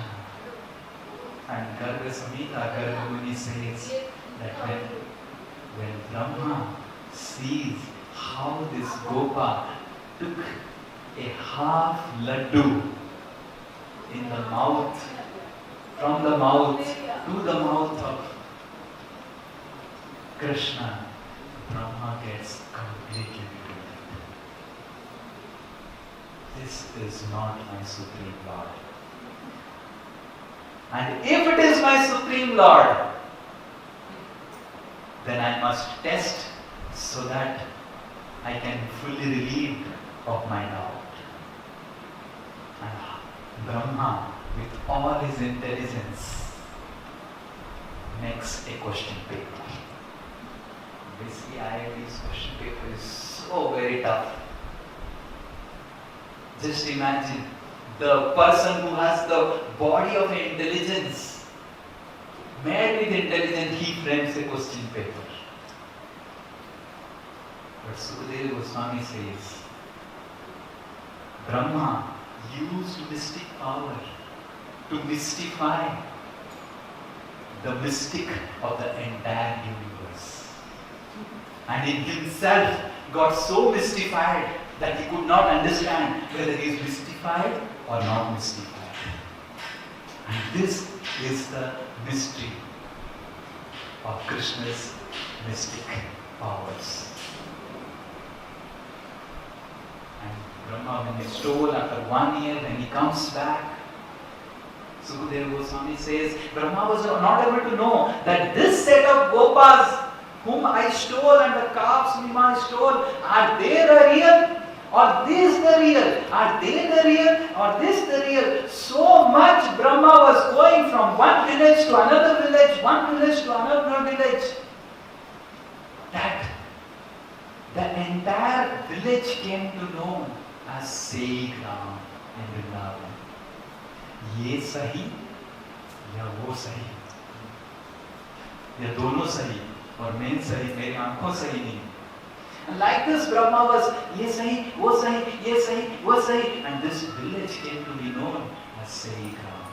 [SPEAKER 2] And Garga Samhita, Garga Muni says that when Brahma sees how this Gopa took a half laddu in the mouth, from the mouth to the mouth of Krishna, Brahma gets completely bewildered. This is not my Supreme Lord. And if it is my Supreme Lord, then I must test so that I can be fully relieved of my doubt. And Brahma, with all his intelligence, makes a question paper. Basically, IIT's question paper is so very tough. Just imagine the person who has the body of intelligence, made with intelligence, he frames a question paper. But Sukadeva Goswami says, Brahma used mystic power to mystify the mystic of the entire universe. And in himself got so mystified that he could not understand whether he is mystified or not mystified. And this is the mystery of Krishna's mystic powers. And Brahma, when he stole after 1 year, when he comes back, Sukadeva Goswami says, Brahma was not able to know that this set of Gopas whom I stole and the calves whom I stole, are they the real? Or this the real? Are they the real? Or this the real? So much Brahma was going from one village to another village, one village to another village, that the entire village came to know as Seigram in Vrindavan. ये सही या वो सही, या दोनों सही और मैं सही, मेरी आंखों सही नहीं. And like this, Brahma was ये सही, वो सही, ये सही, वो सही, and this village came to be known as Seigram.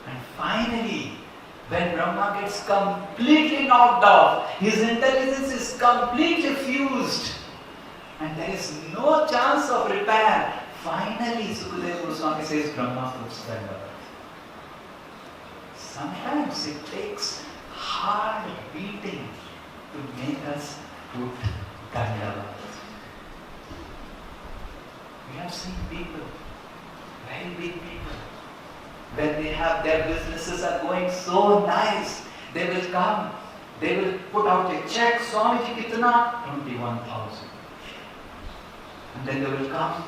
[SPEAKER 2] And finally, when Brahma gets completely knocked off, his intelligence is completely fused, and there is no chance of repair. Finally, Sukadeva Goswami says, Brahma puts Dandavat. Sometimes it takes hard beating to make us put Dandavat. We have seen people, very big people, when they have their businesses are going so nice, they will come, they will put out a check, Swamiji kitna? 21,000. And then they will come,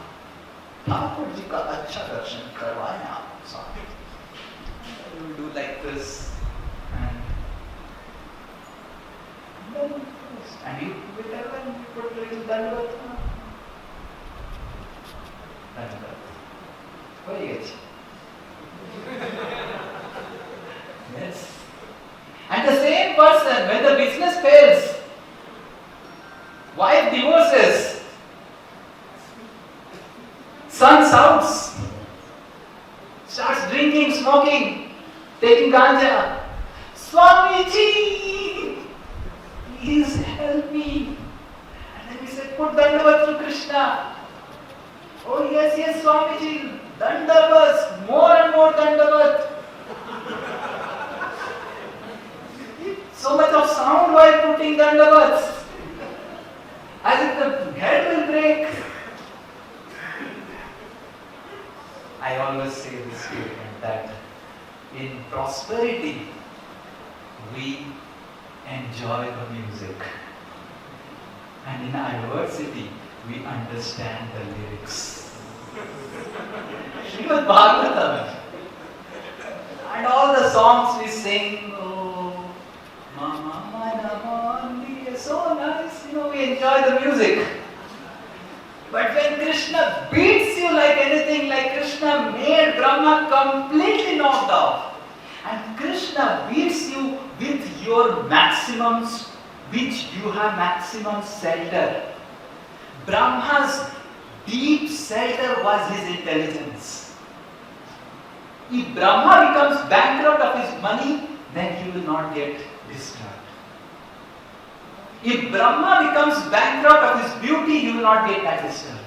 [SPEAKER 2] Thakur ji का अच्छा दर्शन करवाएं आप स्वामी. he will do like this, and then this. And you will tell them, you put little Dandavat. Dandavat. Very good. Yes. And the same person, when the business fails, wife divorces, son shouts, starts drinking, smoking, taking ganja. Swamiji, please help me. And then we said, put Dandavat to Krishna. Oh yes, Swamiji, Dandavat, more and more Dandavat. So much of sound while putting Dandavats, as if the head will break. I always say this statement that in prosperity we enjoy the music, and in adversity we understand the lyrics. Srimad Bhagavatam, and all the songs we sing, oh, Mama, Mana, so nice, we enjoy the music. But when Krishna beats you like anything, like Krishna made Brahma completely knocked off, and Krishna beats you with your maximums, which you have maximum shelter. Brahma's deep shelter was his intelligence. If Brahma becomes bankrupt of his money, then he will not get disturbed. If Brahma becomes bankrupt of his beauty, he will not get that disturbed.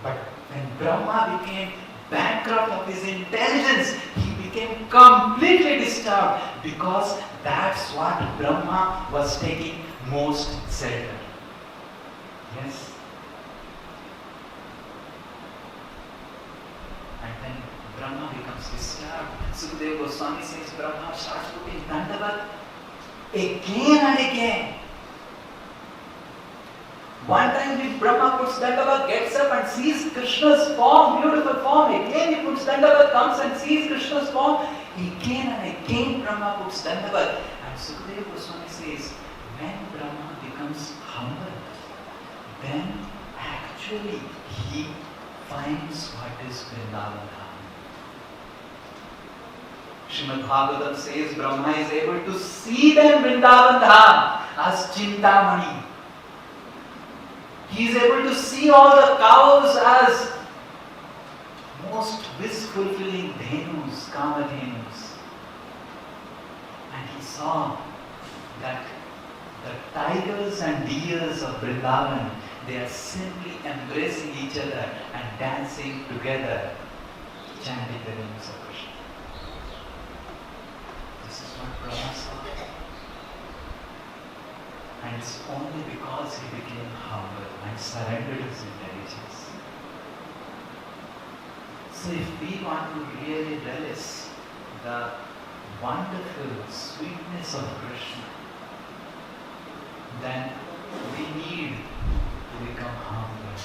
[SPEAKER 2] But when Brahma became bankrupt of his intelligence, he became completely disturbed, because that's what Brahma was taking most shelter. Yes. And then Brahma becomes disturbed. Sukadeva Goswami says Brahma starts putting Dandavat again and again. One time when Brahma puts Dandavat, gets up and sees Krishna's form, beautiful form. Again he puts Dandavat, comes and sees Krishna's form. Again and again Brahma puts Dandavat. And Sukadeva Goswami says, when Brahma becomes humble, then actually he finds what is Vrindavan Dham. Srimad Bhagavatam says Brahma is able to see them Vrindavan Dham as Chintamani. He is able to see all the cows as most wish-fulfilling dhenus, kamadhenus. And he saw that the tigers and deers of Vrindavan, they are simply embracing each other and dancing together, chanting the names of Krishna. This is what Brahma saw. And it's only because he became humble and surrendered his intelligence. So if we want to really relish the wonderful sweetness of Krishna, then we need to become humble.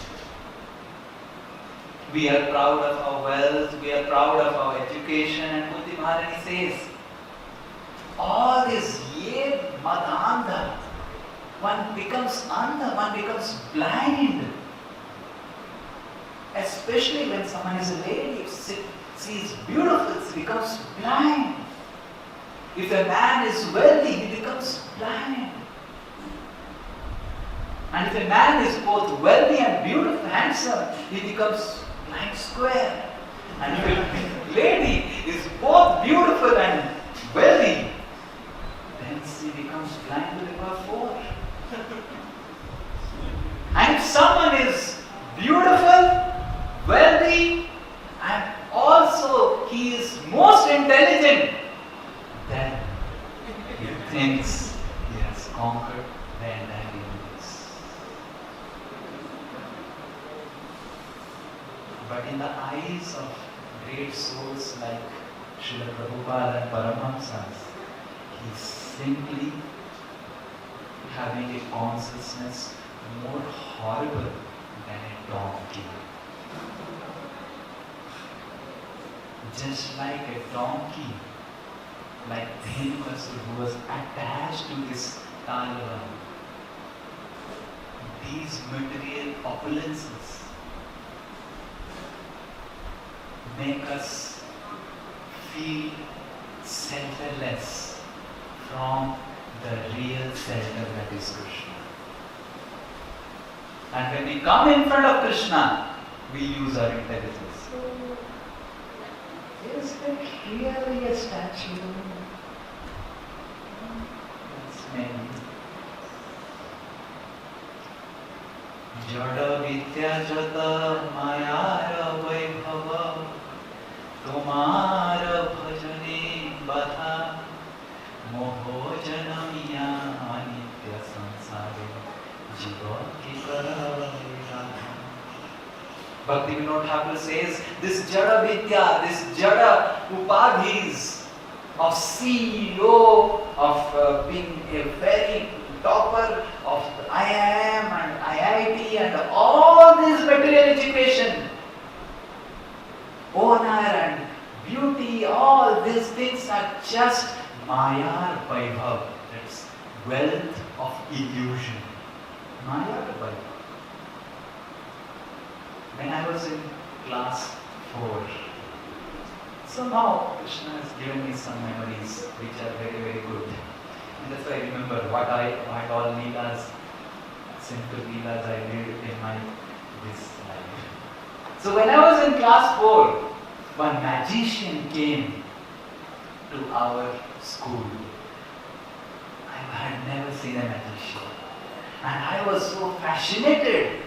[SPEAKER 2] We are proud of our wealth, we are proud of our education, and Buddhi Maharani says, all this ye madanda, one becomes andha, one becomes blind. Especially when someone is a lady, if she is beautiful, she becomes blind. If a man is wealthy, he becomes blind. And if a man is both wealthy and beautiful, handsome, he becomes blind square. And if a lady is both beautiful and wealthy, then she becomes blind to the power 4. And if someone is beautiful, wealthy, and also he is most intelligent, then he thinks he has conquered the entire universe. But in the eyes of great souls like Srila Prabhupada and Paramahamsas, he is simply having a consciousness more horrible than a donkey. just like a donkey, like Dhenukasur who was attached to this Talavan. These material opulences make us feel centerless from the real center that is Krishna. And when we come in front of Krishna, we use our intelligence. So, is that really a statue? That's many. Jada vidya jata mayara vaibhava Tomara bhajane badha moho janamiya anitya sansare jiva ki karavira. Bhakti Vinod Thakur says this jada vidya, this jada upadhis of CEO, of being a very topper of IIM and IIT and all this material education, honor and beauty, all these things are just Maya Vaibhav. That's wealth of illusion. Maya Vaibhav. When I was in class 4, somehow Krishna has given me some memories which are very, very good. And that's why I remember what all leelas, simple leelas I did in my this life. So when I was in class 4, one magician came to our school. I had never seen a magician. And I was so fascinated.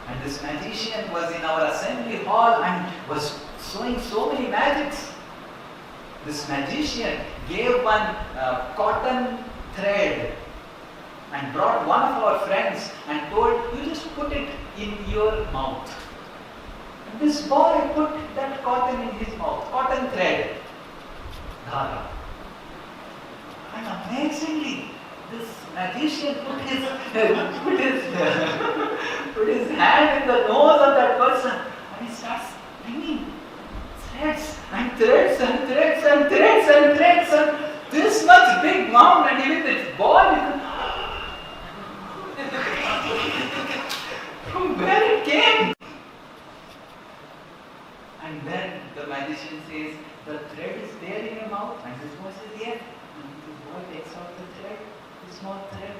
[SPEAKER 2] And this magician was in our assembly hall and was showing so many magics. This magician gave one cotton thread and brought one of our friends and told, you just put it in your mouth. And this boy put that cotton in his mouth, cotton thread, dhara. And amazingly, this magician put his hand in the nose of that person and he starts bringing threads and threads and threads and threads and threads and this much big mound and even this ball from where it came. And then the magician says, the thread is there in your mouth, and this boy says, yeah. And this boy takes out the thread, the small thread.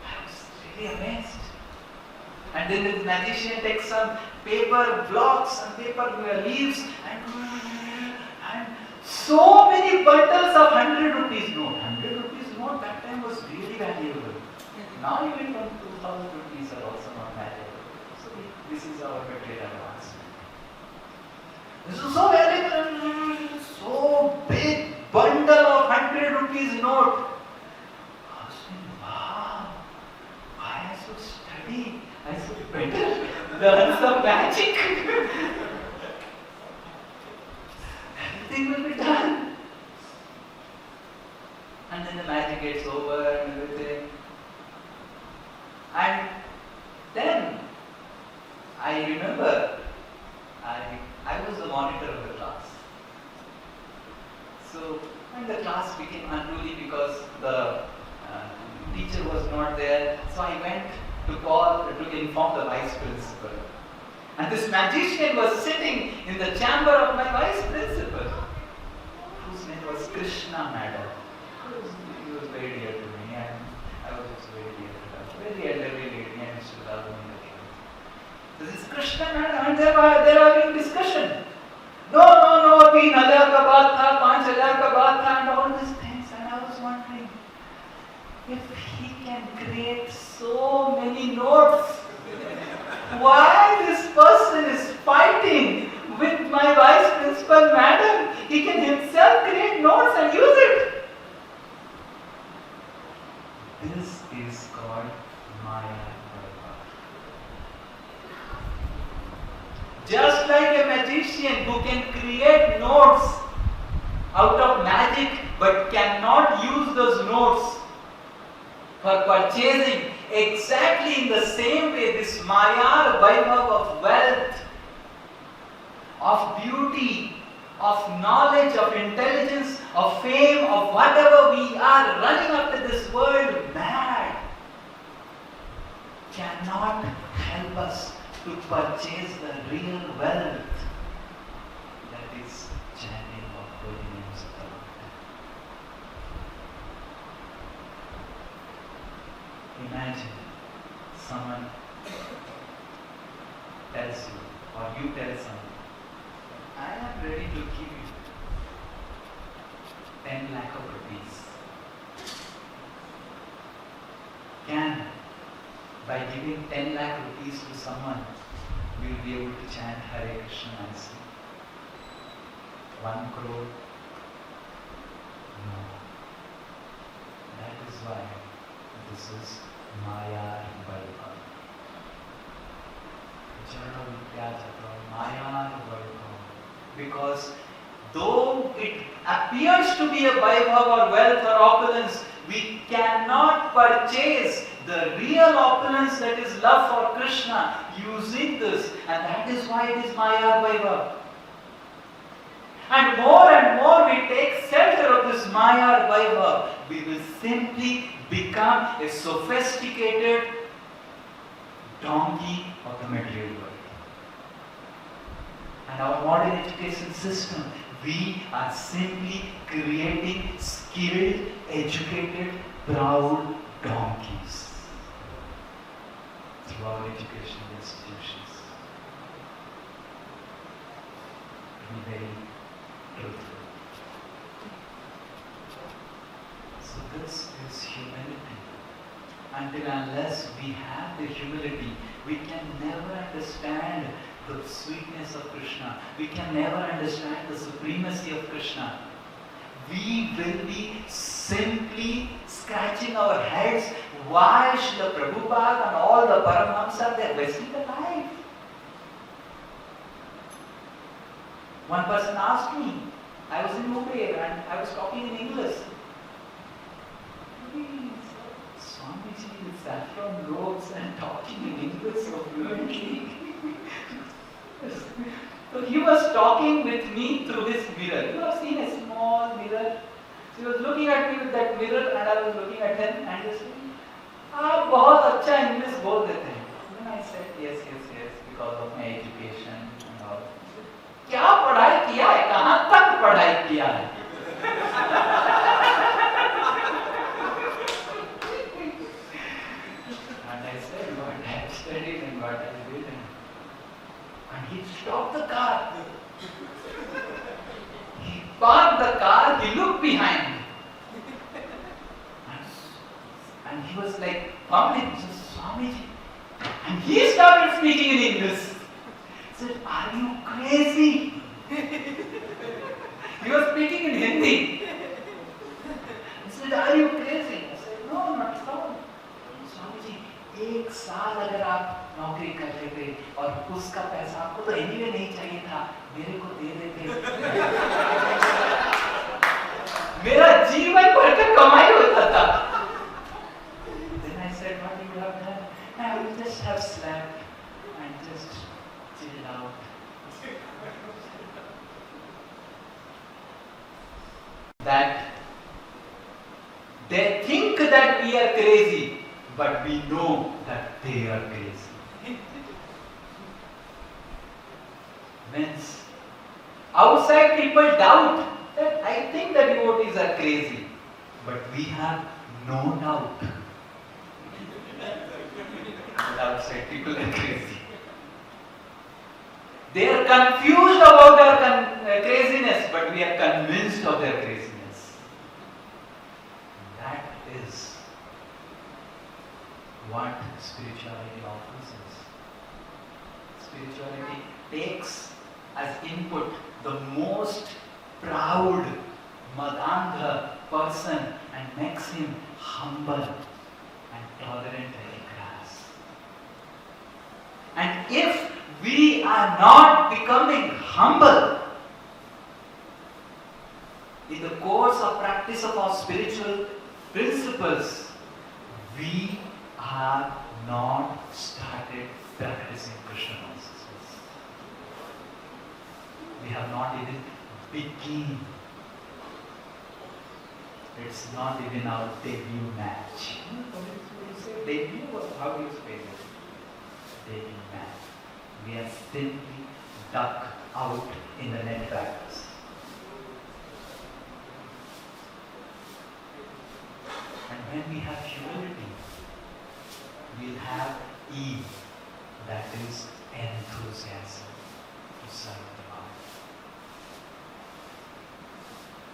[SPEAKER 2] I was really amazed. And then the magician takes some paper blocks and paper leaves and so many bundles of 100 rupees note. 100 rupees note that time was really valuable. Now even 2,000 rupees are also not valuable. So this is our material advancement. This is so valuable, so big bundle of 100 rupees note. I was saying, wow, I should study. I should better learn some magic. Everything will be done. And then the magic gets over and everything. And then I remember I was the monitor of the class. So when the class became unruly because the teacher was not there, so I went to inform the vice principal. And this magician was sitting in the chamber of my vice principal, whose name was Krishna madam. He was very dear to me and I was also very dear to her. Very elderly lady and used to love me. So this is Krishna madam and they are having discussion. No, 3,000 ka baat tha, 5,000 ka baat tha and all these things. And I was wondering, if he can create so many notes, why this person is fighting with my vice principal madam? He can himself create notes and use it. This is called Maya. Just like a magician who can create notes out of magic but cannot use those notes for purchasing Exactly in the same way, this Maya Vaibhav of wealth, of beauty, of knowledge, of intelligence, of fame, of whatever we are running after this world mad, cannot help us to purchase the real wealth, that is chanting of holy names of the Lord. Imagine someone tells you, or you tell someone, I am ready to give you 10 lakh of rupees. Can, by giving 10 lakh rupees to someone, we will be able to chant Hare Krishna and sing? 1 crore? No. That is why this is Maya Vaibhav. Jada Vidya Jata, Maya Vaibhav. Because though it appears to be a Vaibhav or wealth or opulence, we cannot purchase the real opulence, that is love for Krishna, using this, and that is why it is Maya Vaibhav. And more we take shelter of this Maya Vaibhav, we will simply become a sophisticated donkey of the material world. And our modern education system, we are simply creating skilled, educated, proud donkeys through our educational institutions. To be very truthful. So this is humility. Until unless we have the humility, we can never understand the sweetness of Krishna. We can never understand the supremacy of Krishna. We will be simply scratching our heads why Srila Prabhupada and all the Paramahamsas, they are wasting their life. One person asked me, I was in Mumbai and I was talking in English. Swamiji with saffron robes and talking in English so fluently. So he was talking with me through his mirror. You have seen a small mirror. So he was looking at me with that mirror and I was looking at him and just saying, "आप बहुत अच्छा English बोल देते हैं." Then I said, yes, because of my education and all. क्या पढ़ाई किया है? कहाँ तक पढ़ाई किया है? And I said, what I have studied and what I did. And he stopped the car. He parked the car, he looked behind. And he was like, fumbling, Swamiji. And he started speaking in English. He said, are you crazy? He was speaking in Hindi. He said, are you crazy? I said, no, not at all. Swamiji, 1 साल अगर आप नौकरी कर लेते और उसका पैसा आपको तो एनीवे नहीं चाहिए था, मेरे को दे देते, मेरा जीवन भर का कमाई होता था. Then I said, what you have done? I will just have slept and just chilled out. That they think that we are crazy, but we know that they are crazy. Means outside people doubt that I think that devotees are crazy, but we have no doubt that outside people are crazy. They are confused about our craziness, but we are convinced of their craziness. That is what spirituality offers us. Spirituality takes as input the most proud, madanga person and makes him humble and tolerant like grass. And if we are not becoming humble in the course of practice of our spiritual principles, we have not started practicing Krishna consciousness. We have not even begun. It's not even our debut match. What do you say? Debut? How do you say it? Debut match. We are simply duck out in the net practice. And when we have humility, we'll have ease, that is enthusiasm to serve the Lord.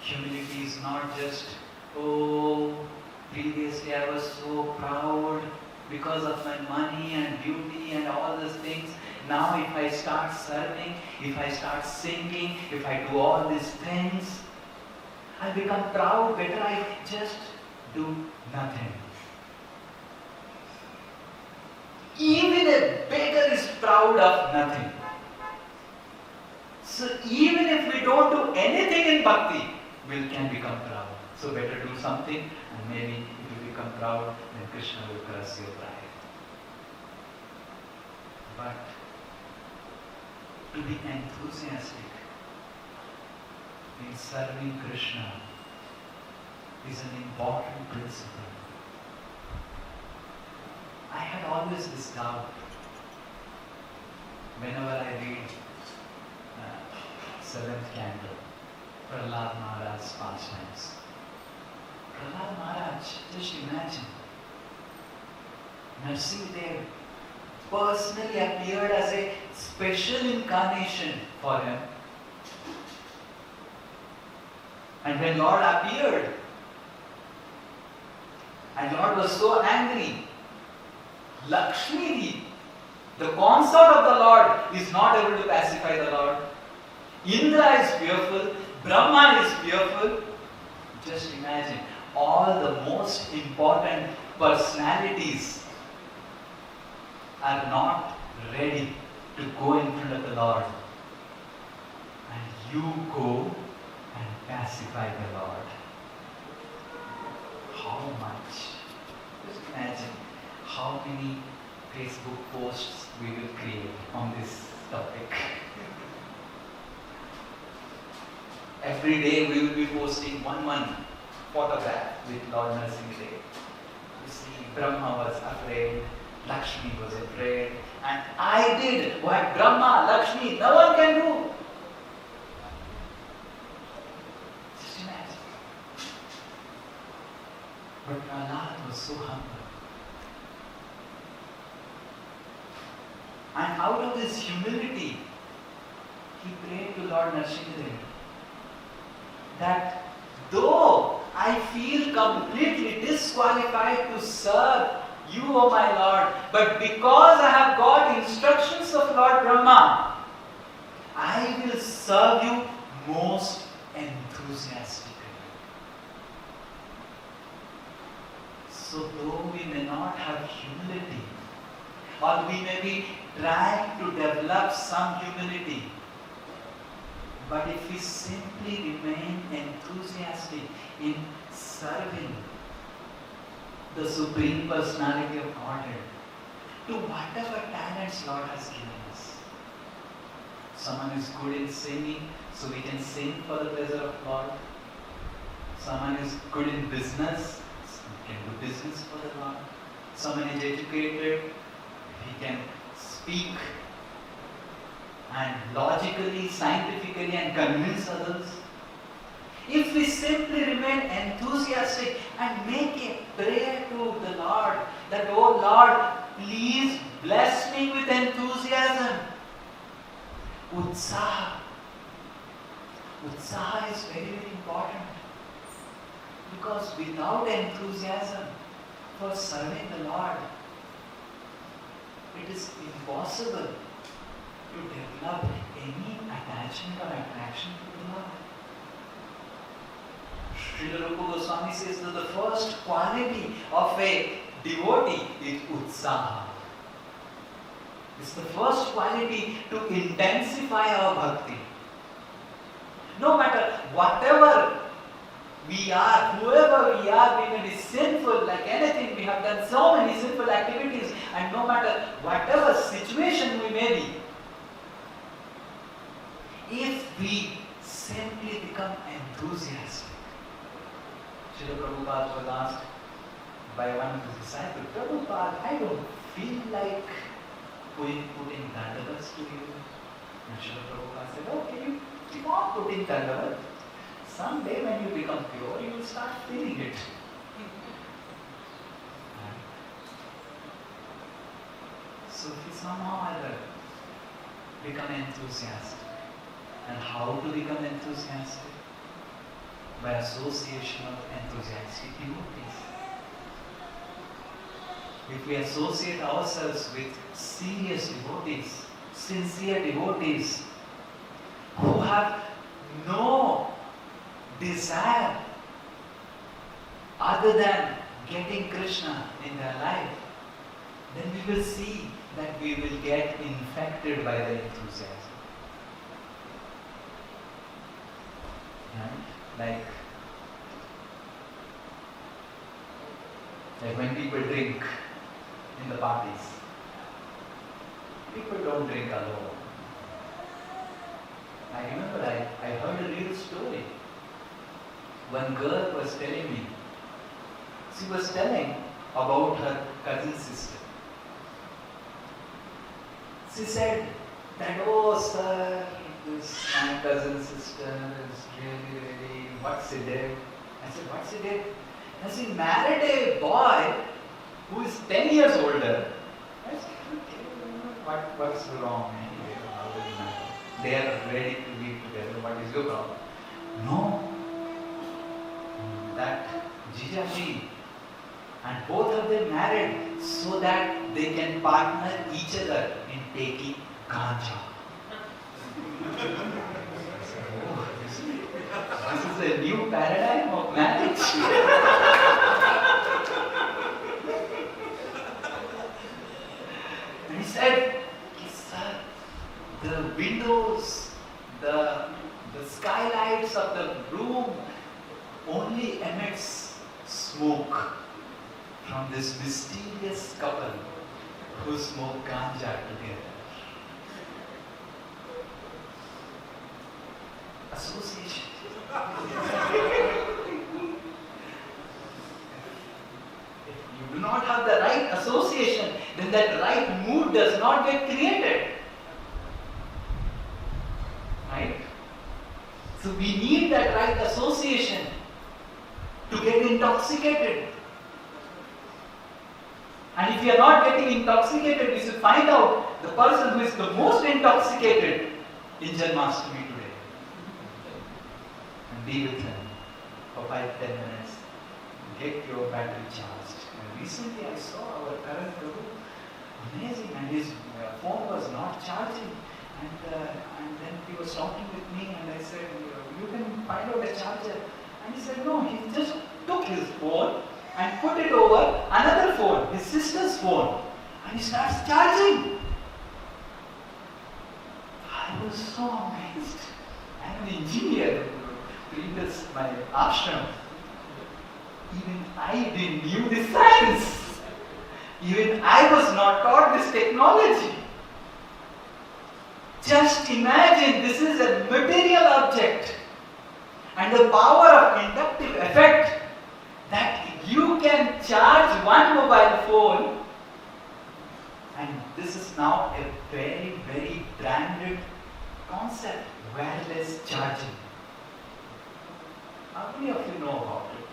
[SPEAKER 2] Humility is not just, oh, previously I was so proud because of my money and beauty and all these things. Now if I start serving, if I start singing, if I do all these things, I become proud. Better I just do nothing. Even a beggar is proud of nothing. So even if we don't do anything in bhakti, we can become proud. So better do something, and maybe if you become proud, then Krishna will crush your pride. But to be enthusiastic in serving Krishna is an important principle. I had always this doubt whenever I read 7th canto, Prahlad Maharaj's pastimes. Prahlad Maharaj, just imagine, Narsimhadev personally appeared as a special incarnation for him. And when Lord appeared, and Lord was so angry, Lakshmi, the consort of the Lord, is not able to pacify the Lord. Indra is fearful, Brahma is fearful. Just imagine, all the most important personalities are not ready to go in front of the Lord. And you go and pacify the Lord. How much? Just imagine how many Facebook posts we will create on this topic. Every day we will be posting one photograph with Lord Narsimhadev. You see, Brahma was afraid, Lakshmi was afraid, and I did what Brahma, Lakshmi, no one can do. Just imagine. But Prahlad was so humble. And out of this humility, he prayed to Lord Narsimhadev that though I feel completely disqualified to serve you, O my Lord, but because I have got instructions of Lord Brahma, I will serve you most enthusiastically. So though we may not have humility, or we may be trying to develop some humility, but if we simply remain enthusiastic in serving the Supreme Personality of Godhead to whatever talents Lord has given us. Someone is good in singing, so we can sing for the pleasure of Lord. Someone is good in business, so we can do business for the Lord. Someone is educated, he can speak and logically, scientifically and convince others. If we simply remain enthusiastic and make a prayer to the Lord that, oh Lord, please bless me with enthusiasm. Utsaha. Utsaha is very, very important. Because without enthusiasm for serving the Lord, it is impossible to develop any attachment or attraction to the Lord. Srila Rupa Goswami says that the first quality of a devotee is utsaha. It's the first quality to intensify our bhakti. No matter whatever we are, whoever we are, we may be sinful like anything. We have done so many sinful activities, and no matter whatever situation we may be, if we simply become enthusiastic. Srila Prabhupada was asked by one of his disciples, Prabhupada, I don't feel like putting dandavats to you. And Srila Prabhupada said, okay, you keep on putting dandavats. Someday when you become pure, you will start feeling it. So if you somehow or other become enthusiastic. And how to become enthusiastic? By association of enthusiastic devotees. If we associate ourselves with serious devotees, sincere devotees, who have no desire other than getting Krishna in their life, then we will see that we will get infected by the enthusiasm. Right? Like when people drink in the parties, people don't drink alone. I remember I heard a real story. One girl was telling me, she was telling about her cousin sister. She said that, oh sir, this my cousin sister is really, what she did? I said, what she did? And she married a boy who is 10 years older. I said, okay, what's wrong anyway? How does it matter? They are ready to be together. What is your problem? No. That Jijaji and both of them married so that they can partner each other in taking ganja. Oh, this is a new paradigm of marriage. And he said, sir, the windows, the skylights of the room only emits smoke from this mysterious couple who smoke ganja together. Association. If you do not have the right association, then that right mood does not get created. Right? So we need that right association to get intoxicated. And if we are not getting intoxicated, we should find out the person who is the most intoxicated in Janmashtami today. And be with him for 5-10 minutes. Get your battery charged. And recently I saw our current Prabhu, amazing, and his phone was not charging. And then he was talking with me, and I said, you can find out a charger. And he said, no, he just took his phone and put it over another phone, his sister's phone, and he starts charging. I was so amazed. I am an engineer, previous my ashram. Even I didn't knew this science. Even I was not taught this technology. Just imagine, this is a material object, and the power of inductive effect that you can charge one mobile phone, and this is now a very, very branded concept, wireless charging. How many of you know about it?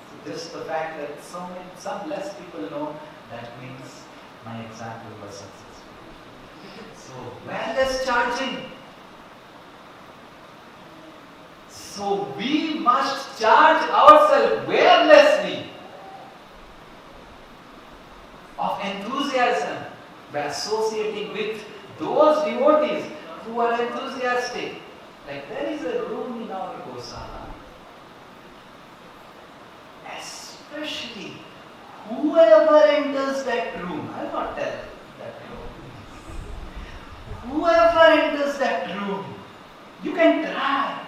[SPEAKER 2] So just the fact that some less people know, that means my example was successful. So wireless charging. So we must charge ourselves wirelessly of enthusiasm by associating with those devotees who are enthusiastic. Like there is a room in our Gosala, especially whoever enters that room, I will not tell that room, whoever enters that room, you can try.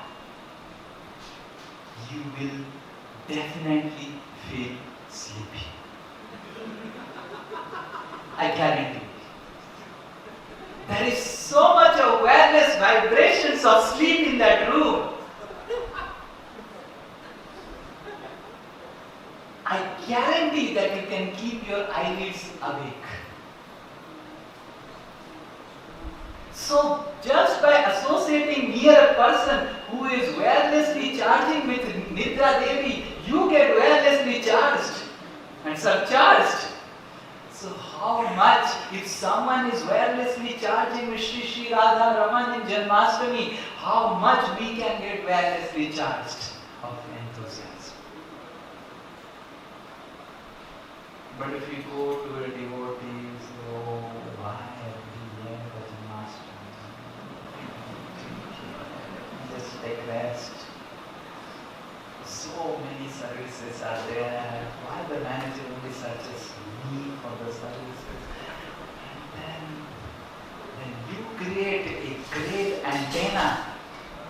[SPEAKER 2] you will definitely feel sleepy. I guarantee. There is so much awareness, vibrations of sleep in that room. I guarantee that you can keep your eyelids awake. So, just by associating near a person who is wirelessly charging with Nidra Devi, you get wirelessly charged and surcharged. So, how much, if someone is wirelessly charging with Shri Shri Radha Raman in Janmashtami, how much we can get wirelessly charged of enthusiasm. But if you go to a devotees, oh, why every year for Janmashtami? Just take rest. So many services are there. Why the manager only searches me for the services? And then you create a great antenna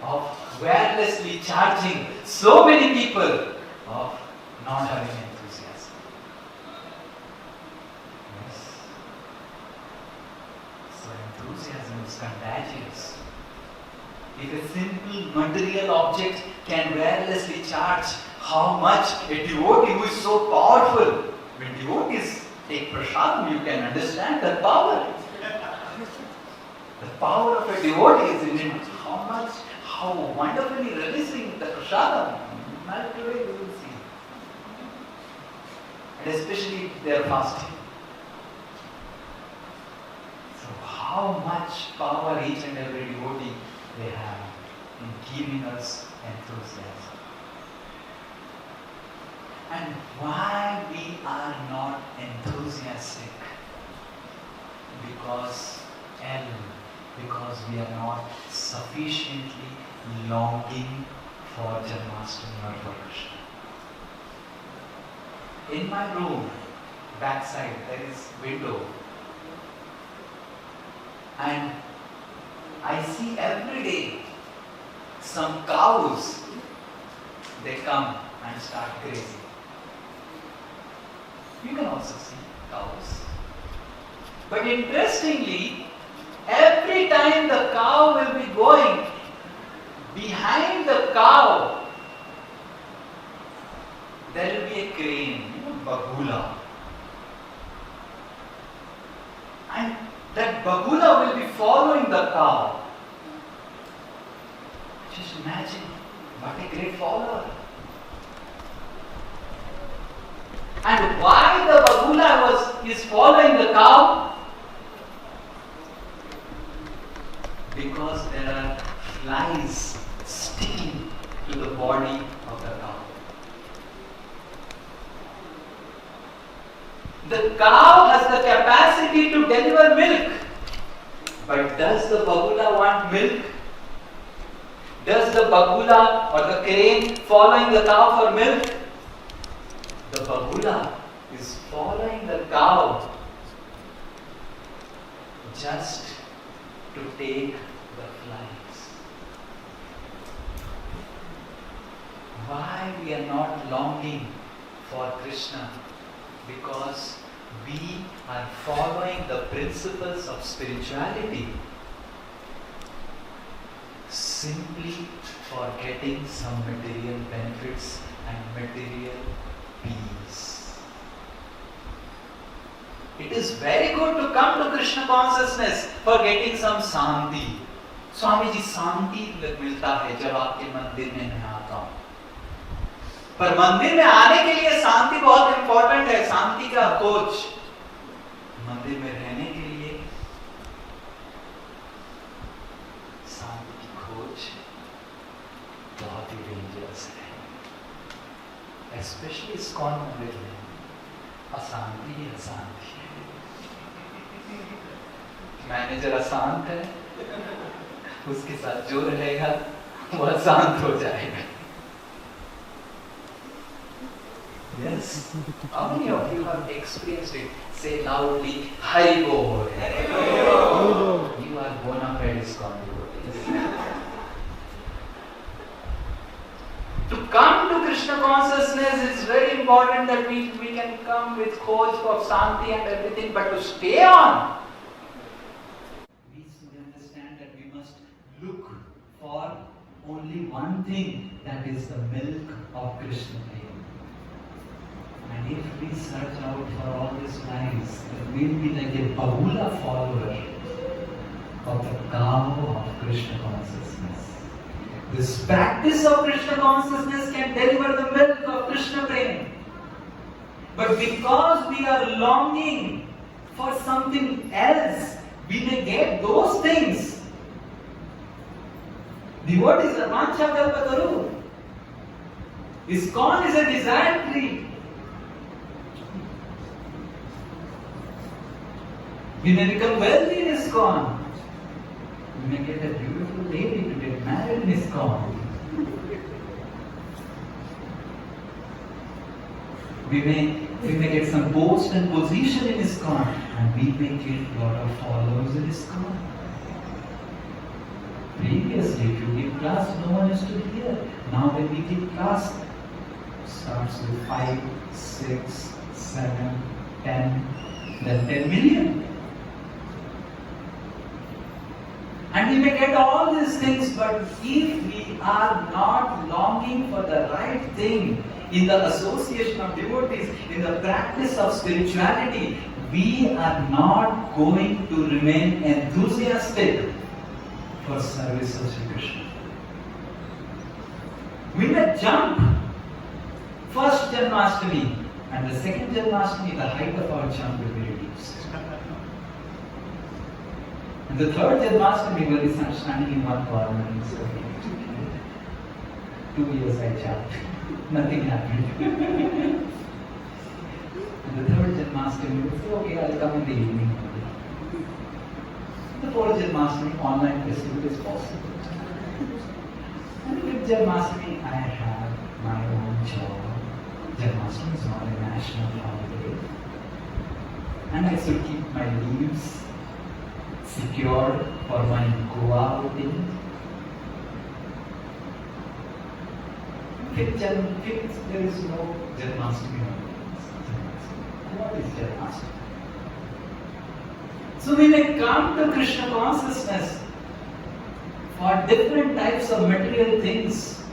[SPEAKER 2] of wirelessly charging so many people of not having enthusiasm. Yes. So enthusiasm is contagious. If a simple material object can wirelessly charge, how much a devotee who is so powerful. When devotees take prasadam, you can understand the power. The power of a devotee is in it. How wonderfully releasing the prasadam. Not today we will see. And especially if they are fasting. So how much power each and every devotee they have in giving us enthusiasm. And why we are not enthusiastic? Because we are not sufficiently longing for Janmashtami or for Krishna. In my room, backside, there is window. And I see every day some cows, they come and start grazing. You can also see cows. But interestingly, every time the cow will be going, behind the cow, there will be a crane, bagula. And that bagula will be following the cow. Just imagine, what a great follower. And why the bagula is following the cow? Because there are flies sticking to the body of the cow. The cow has the capacity to deliver milk. But does the bagula want milk? Does the bagula or the crane following the cow for milk? The bagula is following the cow just to take the flies. Why we are not longing for Krishna? Because we are following the principles of spirituality simply for getting some material benefits and material peace. It is very good to come to Krishna consciousness for getting some शांति. स्वामी जी शांति मिलता है जब आपके मंदिर में मैं आता हूँ. पर मंदिर में आने के लिए शांति बहुत इंपॉर्टेंट है. शांति का खोज. मंदिर में रहने के लिए शांति की खोज बहुत ही डेंजरस है. स्पेशली इस्कॉन मंदिर में अशांति ही अशांति है. मैनेजर अशांत है, उसके साथ जो रहेगा वो अशांत हो जाएगा. Yes. How many of you have experienced it? Say loudly, Hari Bol. You are bona fide ISKCON devotees. To come to Krishna consciousness, it's very important that we can come with hope of Santi and everything, but to stay on, we should understand that we must look for only one thing, that is the milk of Krishna. And if we search out for all these lives, then we'll be like a Bahula follower of the cow of Krishna consciousness. This practice of Krishna consciousness can deliver the milk of Krishna prema. But because we are longing for something else, we may get those things. The word is a vancha kalpataru. ISKCON is a desire tree. We may become wealthy in ISKCON. We may get a beautiful lady to get married in ISKCON. We may get some post and position in ISKCON, and we may get a lot of followers in ISKCON. Previously, if you give class, no one used to be here. Now when we give class, starts with 5, 6, 7, 10, then 10 million. And we may get all these things, but if we are not longing for the right thing in the association of devotees, in the practice of spirituality, we are not going to remain enthusiastic for service of Sri Krishna. We may jump first Janmashtami, and the second Janmashtami, the height of our jump will be reduced. And the third Janmashtami will be standing in one corner and saying, 2 years I jumped, nothing happened. And the third Janmashtami will say, okay, I'll come in the evening. The fourth Janmashtami, online festival is possible. And the fifth Janmashtami, I have my own job. Janmashtami is not a national holiday. And I should keep my leaves secured for my Goa outing. Fifth, there is no Janmashtami. What is Janmashtami? So we may come to Krishna consciousness for different types of material things,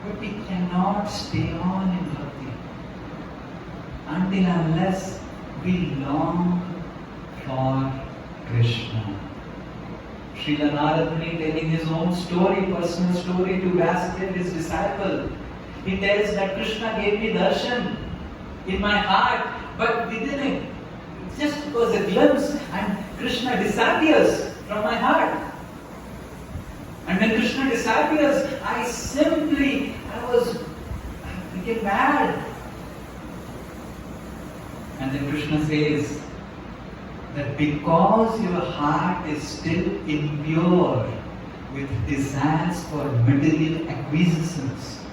[SPEAKER 2] but we cannot stay on in bhakti until unless we long for Krishna. Srila Narada Muni telling his own story, personal story to Vasudev, his disciple. He tells that Krishna gave me darshan in my heart, but within it just was a glimpse, and Krishna disappears from my heart. And when Krishna disappears, I became mad. And then Krishna says that because your heart is still impure with desires for material acquisitions,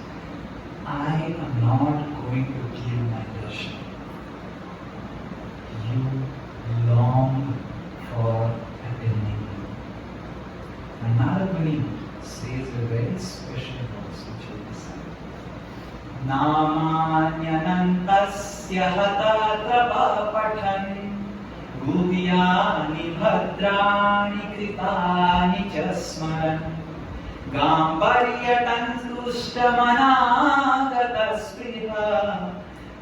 [SPEAKER 2] I am not going to give my darshan. You long for attaining me. And Narada Muni says a very special verse which we decide. Namanyanantasya hatatrapa pathan guhyani bhadrani kritani chasmaran gambaryatan tushtamana spriha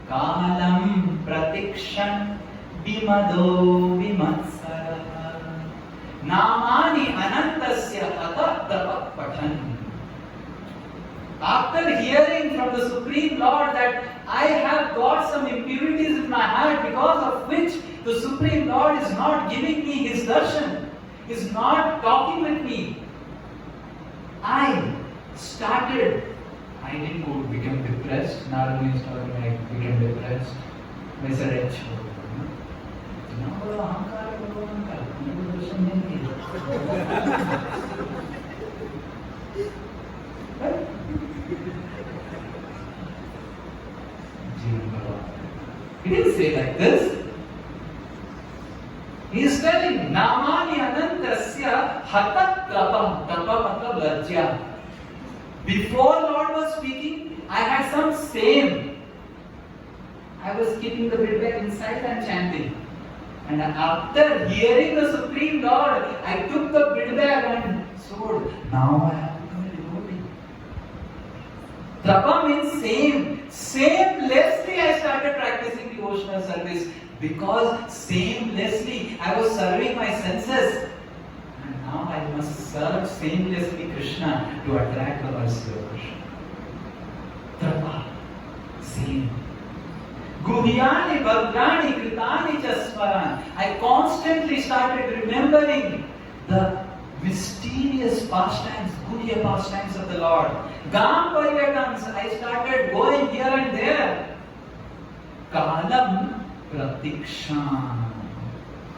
[SPEAKER 2] kalam pratikshan bimado vimatsara. Namani anantasya hatatrapa pathan. After hearing from the Supreme Lord that I have got some impurities in my heart, because of which the Supreme Lord is not giving me His darshan, is not talking with me, I didn't go become depressed. Narada Muni is talking, I became depressed. I said, he didn't say like this. He is telling, Namani anantasya hatat trapa. Trapa matlab lajja. Before Lord was speaking, I had some
[SPEAKER 3] same. I was keeping the bead bag inside and chanting. And after hearing the Supreme Lord, I took the bead bag and sold. Now I have become a devotee. Trapa means same. Shamelessly I started practicing devotional service because shamelessly I was serving my senses. And now I must serve shamelessly Krishna to attract the mercy of Krishna. Trapa, same. Guhyani Bhadrani Kritani Chasmaran. I constantly started remembering the mysterious pastimes, Guhya pastimes of the Lord. Gam Paryatams, I started going here and there. Kalam Pratikshan.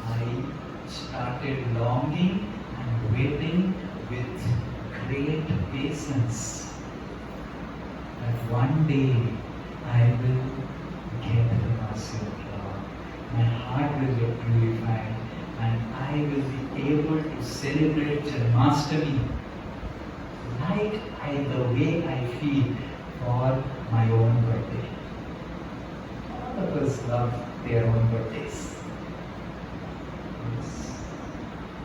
[SPEAKER 3] I started longing and waiting with great patience that one day I will get the mercy of Lord. My heart will get purified and I will be able to celebrate Janmashtami like the way I feel for my own birthday. All of us love their own birthdays. Yes.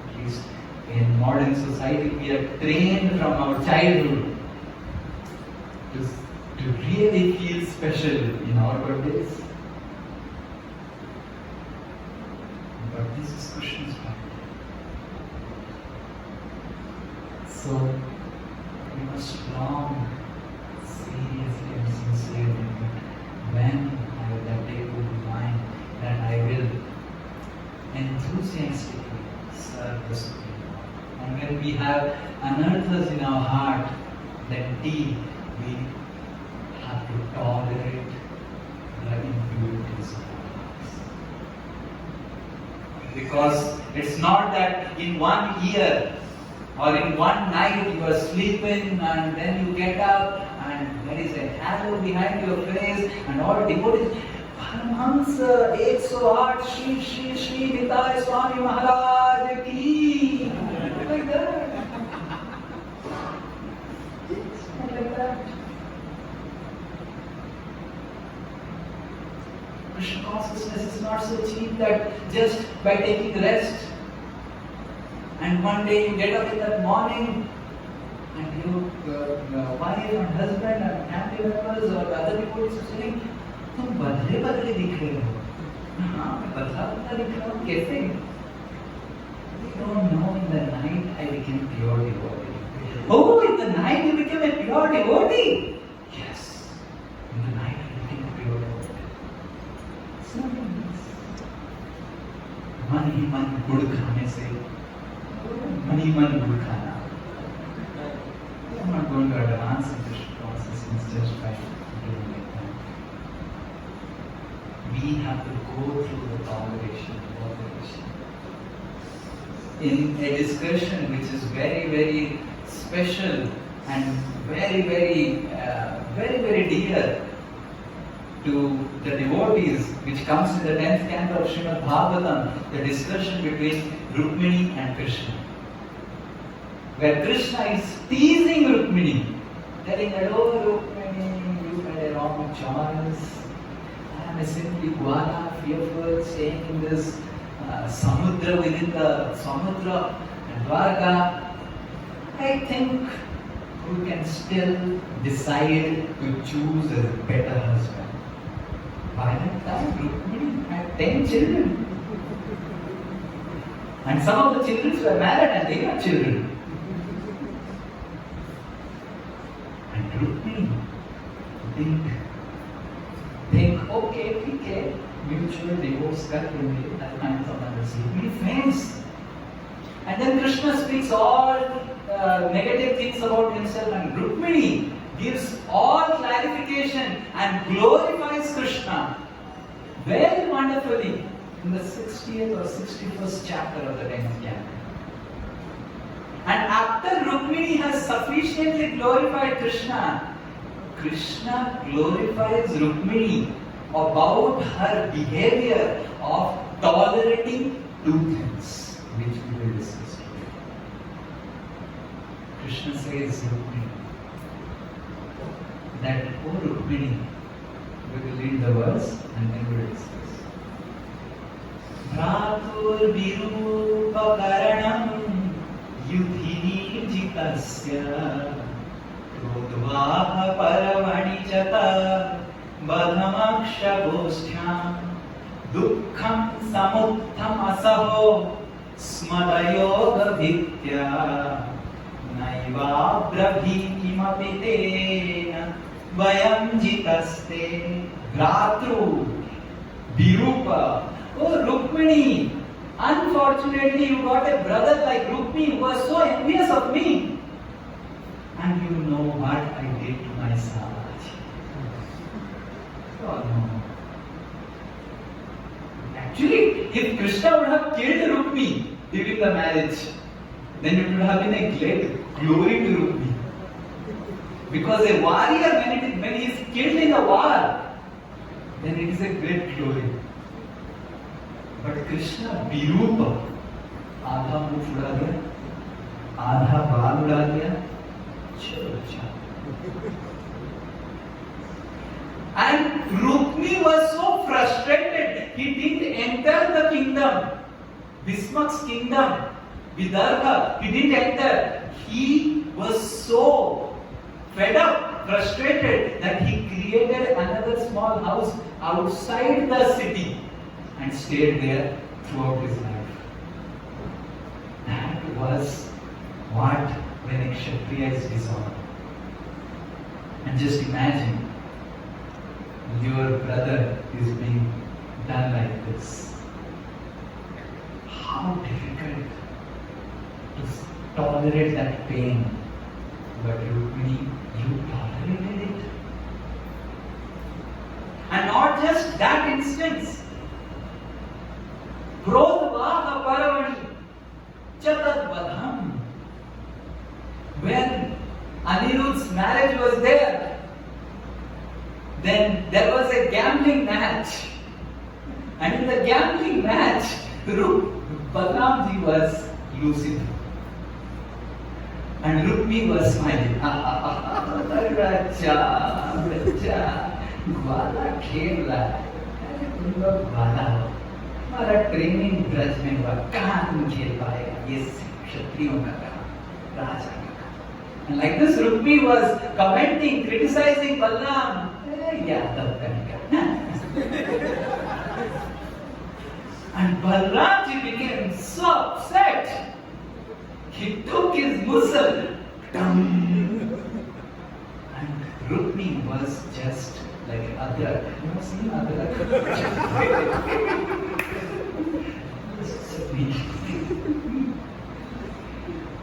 [SPEAKER 3] At least in modern society we are trained from our childhood to really feel special in our birthdays. But this is Krishna's birthday. So we must long seriously and sincerely when that day will be mine, that I will enthusiastically serve the Supreme Lord. And when we have anarthas in our heart, then we have to tolerate the impurities of our hearts. Because it's not that in one year or in one night you are sleeping and then you get up and there is a halo behind your face and all devotees. Paramahansa 108 Shri Shri Shri Nitai Swami Maharaj ki. Like that. It's not like that. Krishna consciousness is not so cheap that just by taking rest and one day you get up in the morning and your wife and husband and family members or other people are saying, तुम बदले बदले दिख रहे हो. हाँ मैं बदला बदला दिख रहा हूँ कैसे? You don't know, in the night I became pure devotee. Oh, in the night you became a pure devotee? Yes, in the night I became a pure devotee. It's nothing else. मन ही मन गुड़ खाने से मन ही मन गुड़ खाना. I'm not going to advance in this process just by doing it. We have to go through the toleration. In a discussion which is very, very special and very, very dear to the devotees, which comes in the 10th canto of Srimad Bhagavatam, the discussion between Rukmini and Krishna, where Krishna is teasing Rukmini, telling that, oh Rukmini, you made a wrong choice. I am a simply Gwala, fearful, staying in this samudra within the samudra and Dwarka. I think you can still decide to choose a better husband. By that time, Rukmini had 10 children. And some of the children were married and they got children. And Rukmini didn't think, okay, okay, mutual divorce कर लेंगे, that kind of understanding. Be famous. And then Krishna speaks all negative things about himself, and Rukmini gives all clarification and glorifies Krishna very wonderfully in the 60th or 61st chapter of the 10th canto. And after Rukmini has sufficiently glorified Krishna, Krishna glorifies Rukmini about her behavior of tolerating two things, which we will discuss today. Krishna says Rukmini that, oh Rukmini, We will read the verse and then we will discuss. Bhratur virupakaranam yudhinijitasya Krodvaha paramani chata badhamakshabostham Dukkham samuttham asaho smadayoga bhitya Naivabhrabhi kimapi tena vayam jitaste Bhratru Virupa. Oh Rukmini, unfortunately you got a brother like Rukmini who was so envious of me. And you know what I did to my Samaj. Oh no. Actually, if Krishna would have killed Rukmini during the marriage, then it would have been a great glory to Rukmini. Because a warrior, when he is killed in a war, then it is a great glory. But Krishna, Virupa, आधा मुख उड़ा दिया, आधा बाल उड़ा दिया, चलो चलो. And Rukmini was so frustrated, he didn't enter the kingdom, Bhismak's kingdom, Vidarbha, he didn't enter. He was so fed up, frustrated that he created another small house outside the city and stayed there throughout his life. That was what when a Kshatriya is dishonored. And just imagine your brother is being done like this. How difficult to tolerate that pain. But Rukmini, you tolerated it. And not just that instance. Krodvaha paramani chatat badham. When Anirudh's marriage was there, then there was a gambling match. And in the gambling match, Balramji was losing. And Rukmini was smiling. Raja, ग्वाला खेल रहा है. अरे तुम लोग ग्वाला हो. हमारा training Braj में हुआ. कहाँ तुम खेल पाएगा? ये क्षत्रियों का काम, राजा का काम. And like this, Rukmini was commenting, criticizing Balram. Yadav करेगा. And Balramji became so upset. He took his mussel. And Rukmini was just like adrak. You have seen adrak?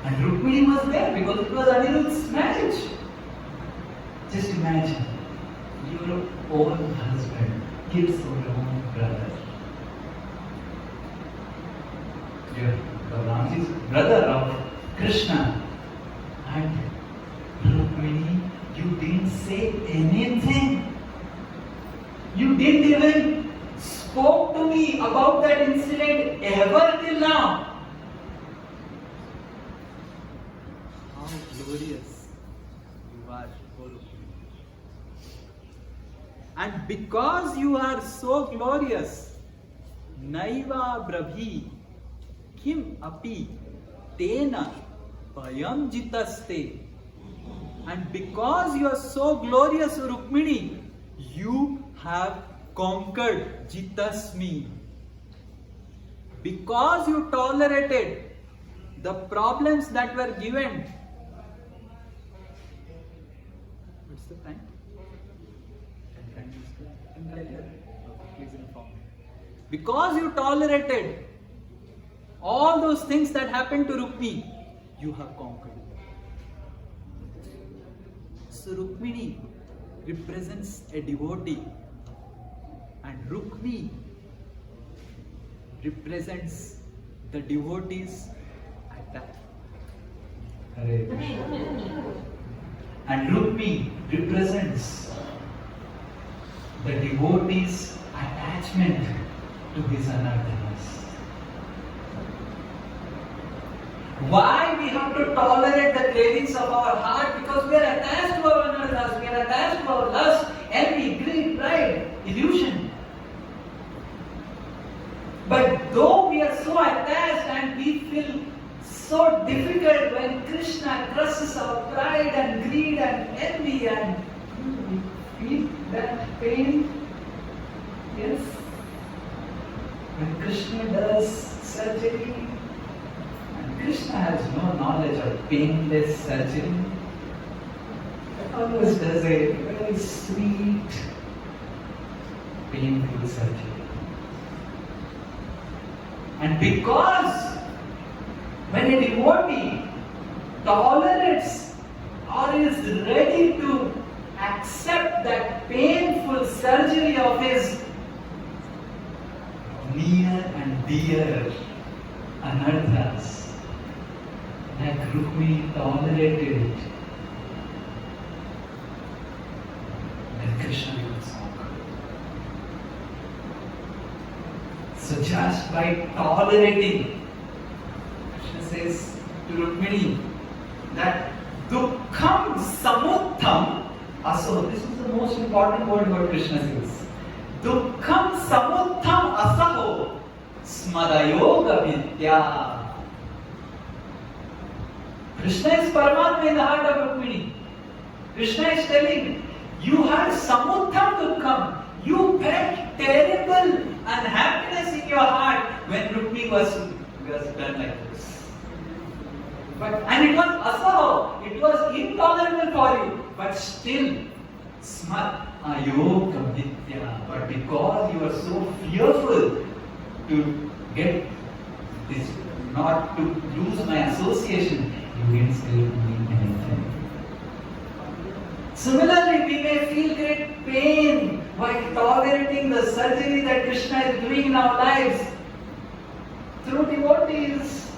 [SPEAKER 3] And Rukmini was there because it was Anirudh's marriage. Just imagine, your own husband kills your own brother. Balramji's brother of Krishna. And Rukmini, you didn't say anything. You didn't even spoke to me about that incident ever till now. How glorious you are, Rukmini. And because you are so glorious, Naiva Brabhi Kim api tena vayam jitaste. And because you are so glorious, Rukmini, you have conquered jitasmi. Because you tolerated the problems that were given. What's the time? Please inform me. Because you tolerated all those things that happened to Rukmini, you have conquered. So Rukmini represents a devotee, and Rukmini represents the devotees at that. Hare Krishna. And Rukmini represents the devotees' attachment to his anarthanas. Why we have to tolerate the cravings of our heart? Because we are attached to our anarthas, we are attached to our lust, envy, greed, pride. that pain? Yes. When Krishna does surgery, and Krishna has no knowledge of painless surgery, he always does a very sweet, painful surgery. And because when a devotee tolerates or is ready to accept that painful surgery of his near and dear anarthas, like Rukmini tolerated it, then Krishna becomes conquered. So just by tolerating, Krishna says to Rukmini that Dukkham Samuttham Asaho. This is the most important word what Krishna says. Dukkham Samuttham Asaho Smadayoga Vidya. Krishna is Paramatma in the heart of Rukmini. Krishna is telling, you had Samuttham Dukkham. You felt terrible unhappiness in your heart when Rukmini was done like this. And it was asaho, it was intolerable for you, but still, smad ayoga vidya. But because you are so fearful to get this, not to lose my association, you didn't say to me anything. Similarly, we may feel great pain while tolerating the surgery that Krishna is doing in our lives through devotees,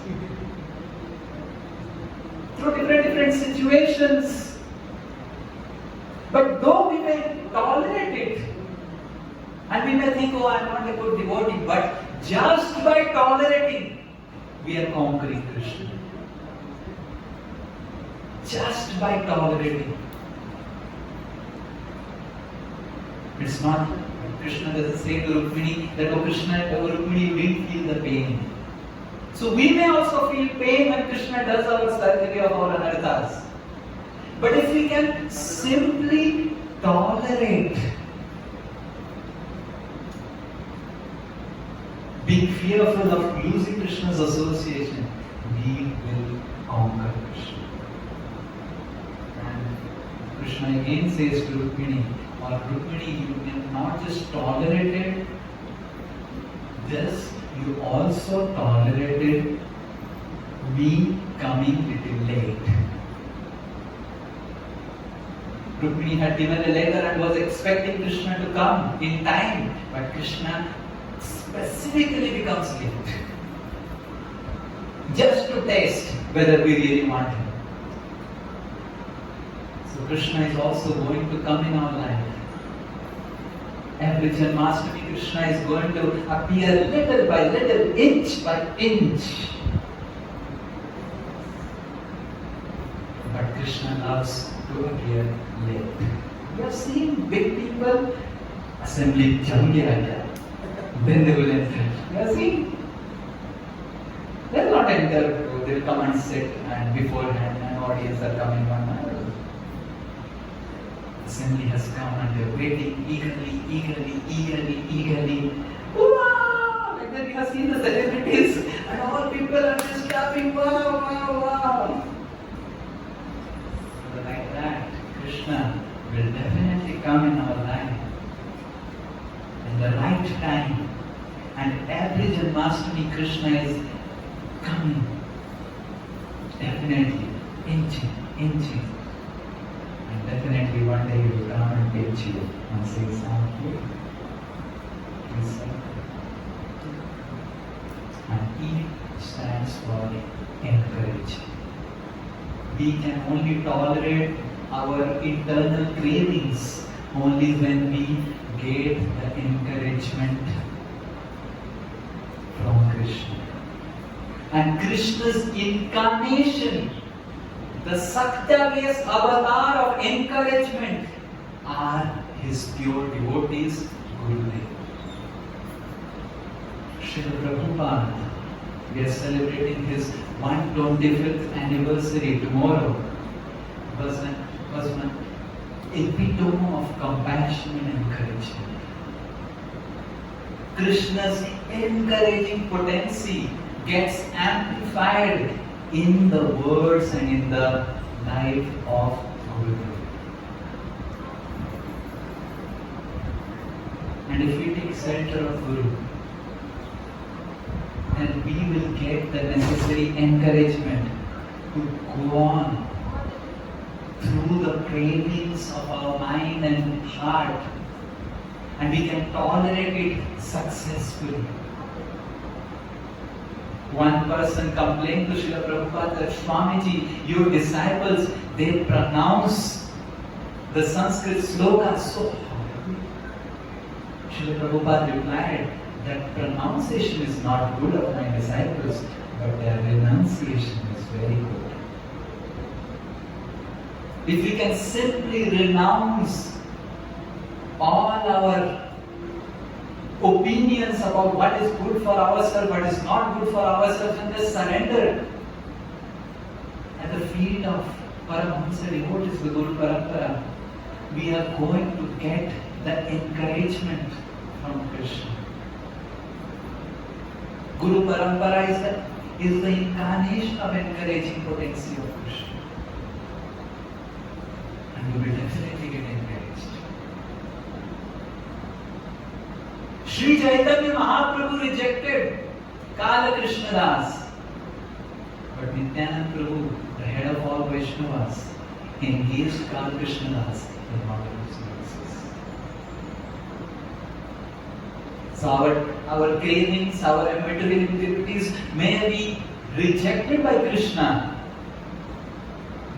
[SPEAKER 3] through different situations. But though we may tolerate it, and we may think, oh, I'm not a good devotee, but just by tolerating, we are conquering Krishna. Just by tolerating. It's not, Krishna doesn't say to Rukmini that, oh Krishna, oh Rukmini, you didn't feel the pain. So we may also feel pain when Krishna does our surgery of our anarthas. But if we can simply tolerate being fearful of losing Krishna's association, we will conquer Krishna. And Krishna again says to Rukmini, or Rukmini, you can not just tolerate it, this you also tolerated me coming little late. Rukmini had given a letter and was expecting Krishna to come in time, but Krishna specifically becomes late. Just to test whether we really want him. So Krishna is also going to come in our life. Every Janmashtami, Krishna is going to appear little by little, inch by inch. But Krishna loves to appear late. You have seen big people assembly jam gaya, then they will enter. You have seen? They will not enter, they will come and sit, and beforehand an audience are coming one hour. Assembly has come and they are waiting eagerly. Wow! Like that we have seen the celebrities and all people are just clapping. Wow! So like that, Krishna will definitely come in our life in the right time. And every Janmashtami, Krishna is coming. Definitely, inching. And definitely one day he will come and pinch you and say, "Thank And E stands for encourage. We can only tolerate our internal cravings only when we get the encouragement from Krishna. And Krishna's incarnation, the Saktyaves avatar of encouragement, are his pure devotees, Gurudev. Srila Prabhupada, we are celebrating his 125th anniversary tomorrow. epitome of compassion and encouragement. Krishna's encouraging potency gets amplified in the words and in the life of Gurudev. And if we take shelter of Guru, then we will get the necessary encouragement to go on through the cravings of our mind and heart, and we can tolerate it successfully. One person complained to Srila Prabhupada that, Swamiji, your disciples, they pronounce the Sanskrit slokas so horribly. Srila Prabhupada replied that pronunciation is not good of my disciples, but their renunciation is very good. If we can simply renounce all our opinions about what is good for ourselves, what is not good for ourselves, and just surrender at the feet of Paramahamsa devotees, the Guru Parampara, we are going to get the encouragement from Krishna. Guru Parampara is the incarnation of encouraging potency of Krishna. And you will definitely get encouraged. Sri Chaitanya Mahaprabhu rejected Kala Krishna Das. But Nityananda Prabhu, the head of all Vaishnavas, engaged Kala Krishna Das in multiple services. So our cravings, our material activities may be rejected by Krishna,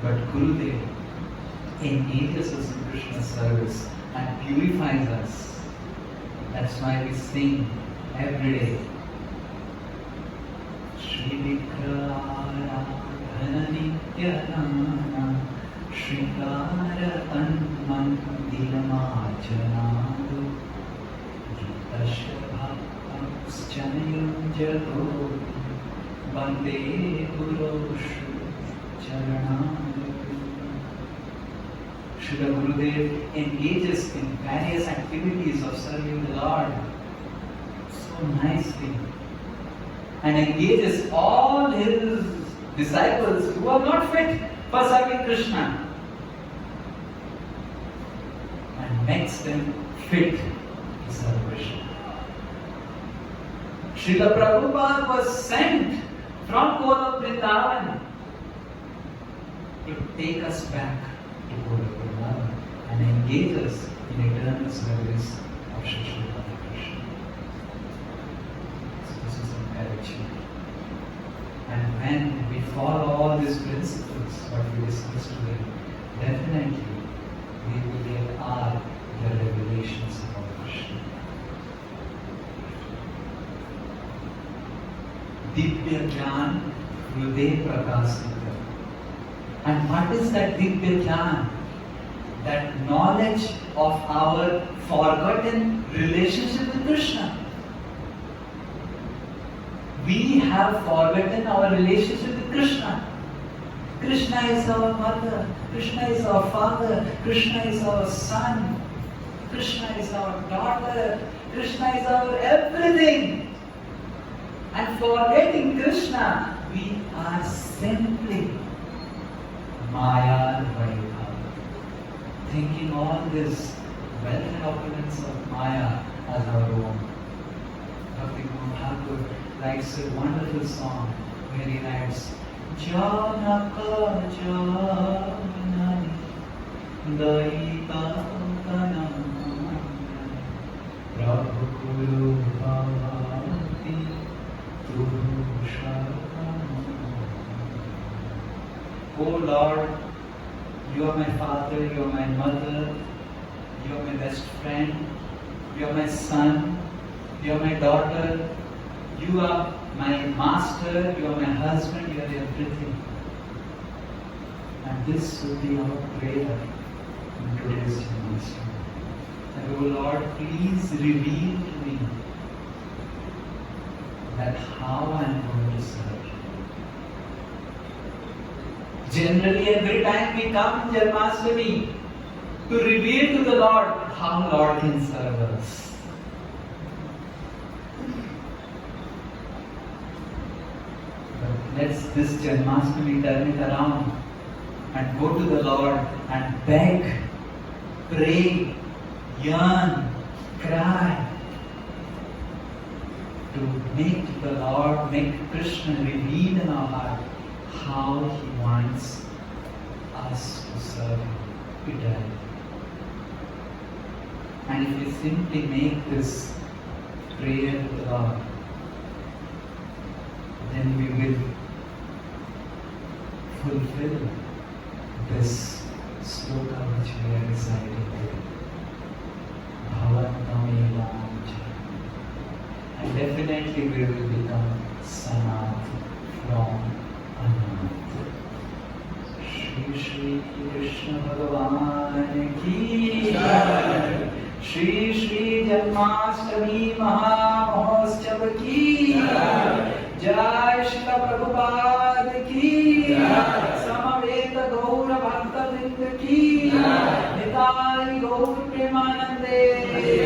[SPEAKER 3] but Gurudev engages us in Krishna's service and purifies us. That's why we sing every day. Shri Vikrara Dhananityanana Shrikara Tanmandiramachanadu Gitashabha Chanayunjato Bande Guru Charanadu. Srila Gurudev engages in various activities of serving the Lord so nicely, and engages all his disciples who are not fit for serving Krishna, and makes them fit to serve Krishna. Srila Prabhupada was sent from Golok Vrindavan to take us back to Golok Vrindavan and engage us in eternal service of Shri Krishna. So this is encouragement. And when we follow all these principles, what we discussed today, definitely we will get the revelations about Krishna. Divya Jnana Hruday Prakasita. And what is that Divya Jnana? That knowledge of our forgotten relationship with Krishna. We have forgotten our relationship with Krishna. Krishna is our mother, Krishna is our father, Krishna is our son, Krishna is our daughter, Krishna is our everything. And forgetting Krishna, we are simply Maya Vaibhava. Thinking all this wealth and opulence of Maya as our own. Bhakti Thakur writes a wonderful song where he writes, Janaka Janani Daika Kanamani Prabhu Guru Bhavati Tu Sharanam. Oh Lord, you are my father, you are my mother, you are my best friend, you are my son, you are my daughter, you are my master, you are my husband, you are everything. And this will be our prayer in today's Janmashtami. And oh Lord, please reveal to me that how I am going to serve you. Generally, every time we come Janmashtami, to reveal to the Lord how Lord can serve us. But let's this Janmashtami turn it around and go to the Lord and beg, pray, yearn, cry to make the Lord, make Krishna reveal in our heart how He wants us to serve Him eternally. And if we simply make this prayer to the Lord, then we will fulfill this sloka which we are reciting today. Bhavantameva. And definitely we will become Sanat from Anant. Shri Shri Krishna Bhagavan ki Jai. Shri Shri Janmashtami Maha Mahotsav ki Jai. Jai Shila Prabhupada ki Jai. Samaveta Gaura Bhakta Vrinda ki Jai. Nitai Gaur Premanande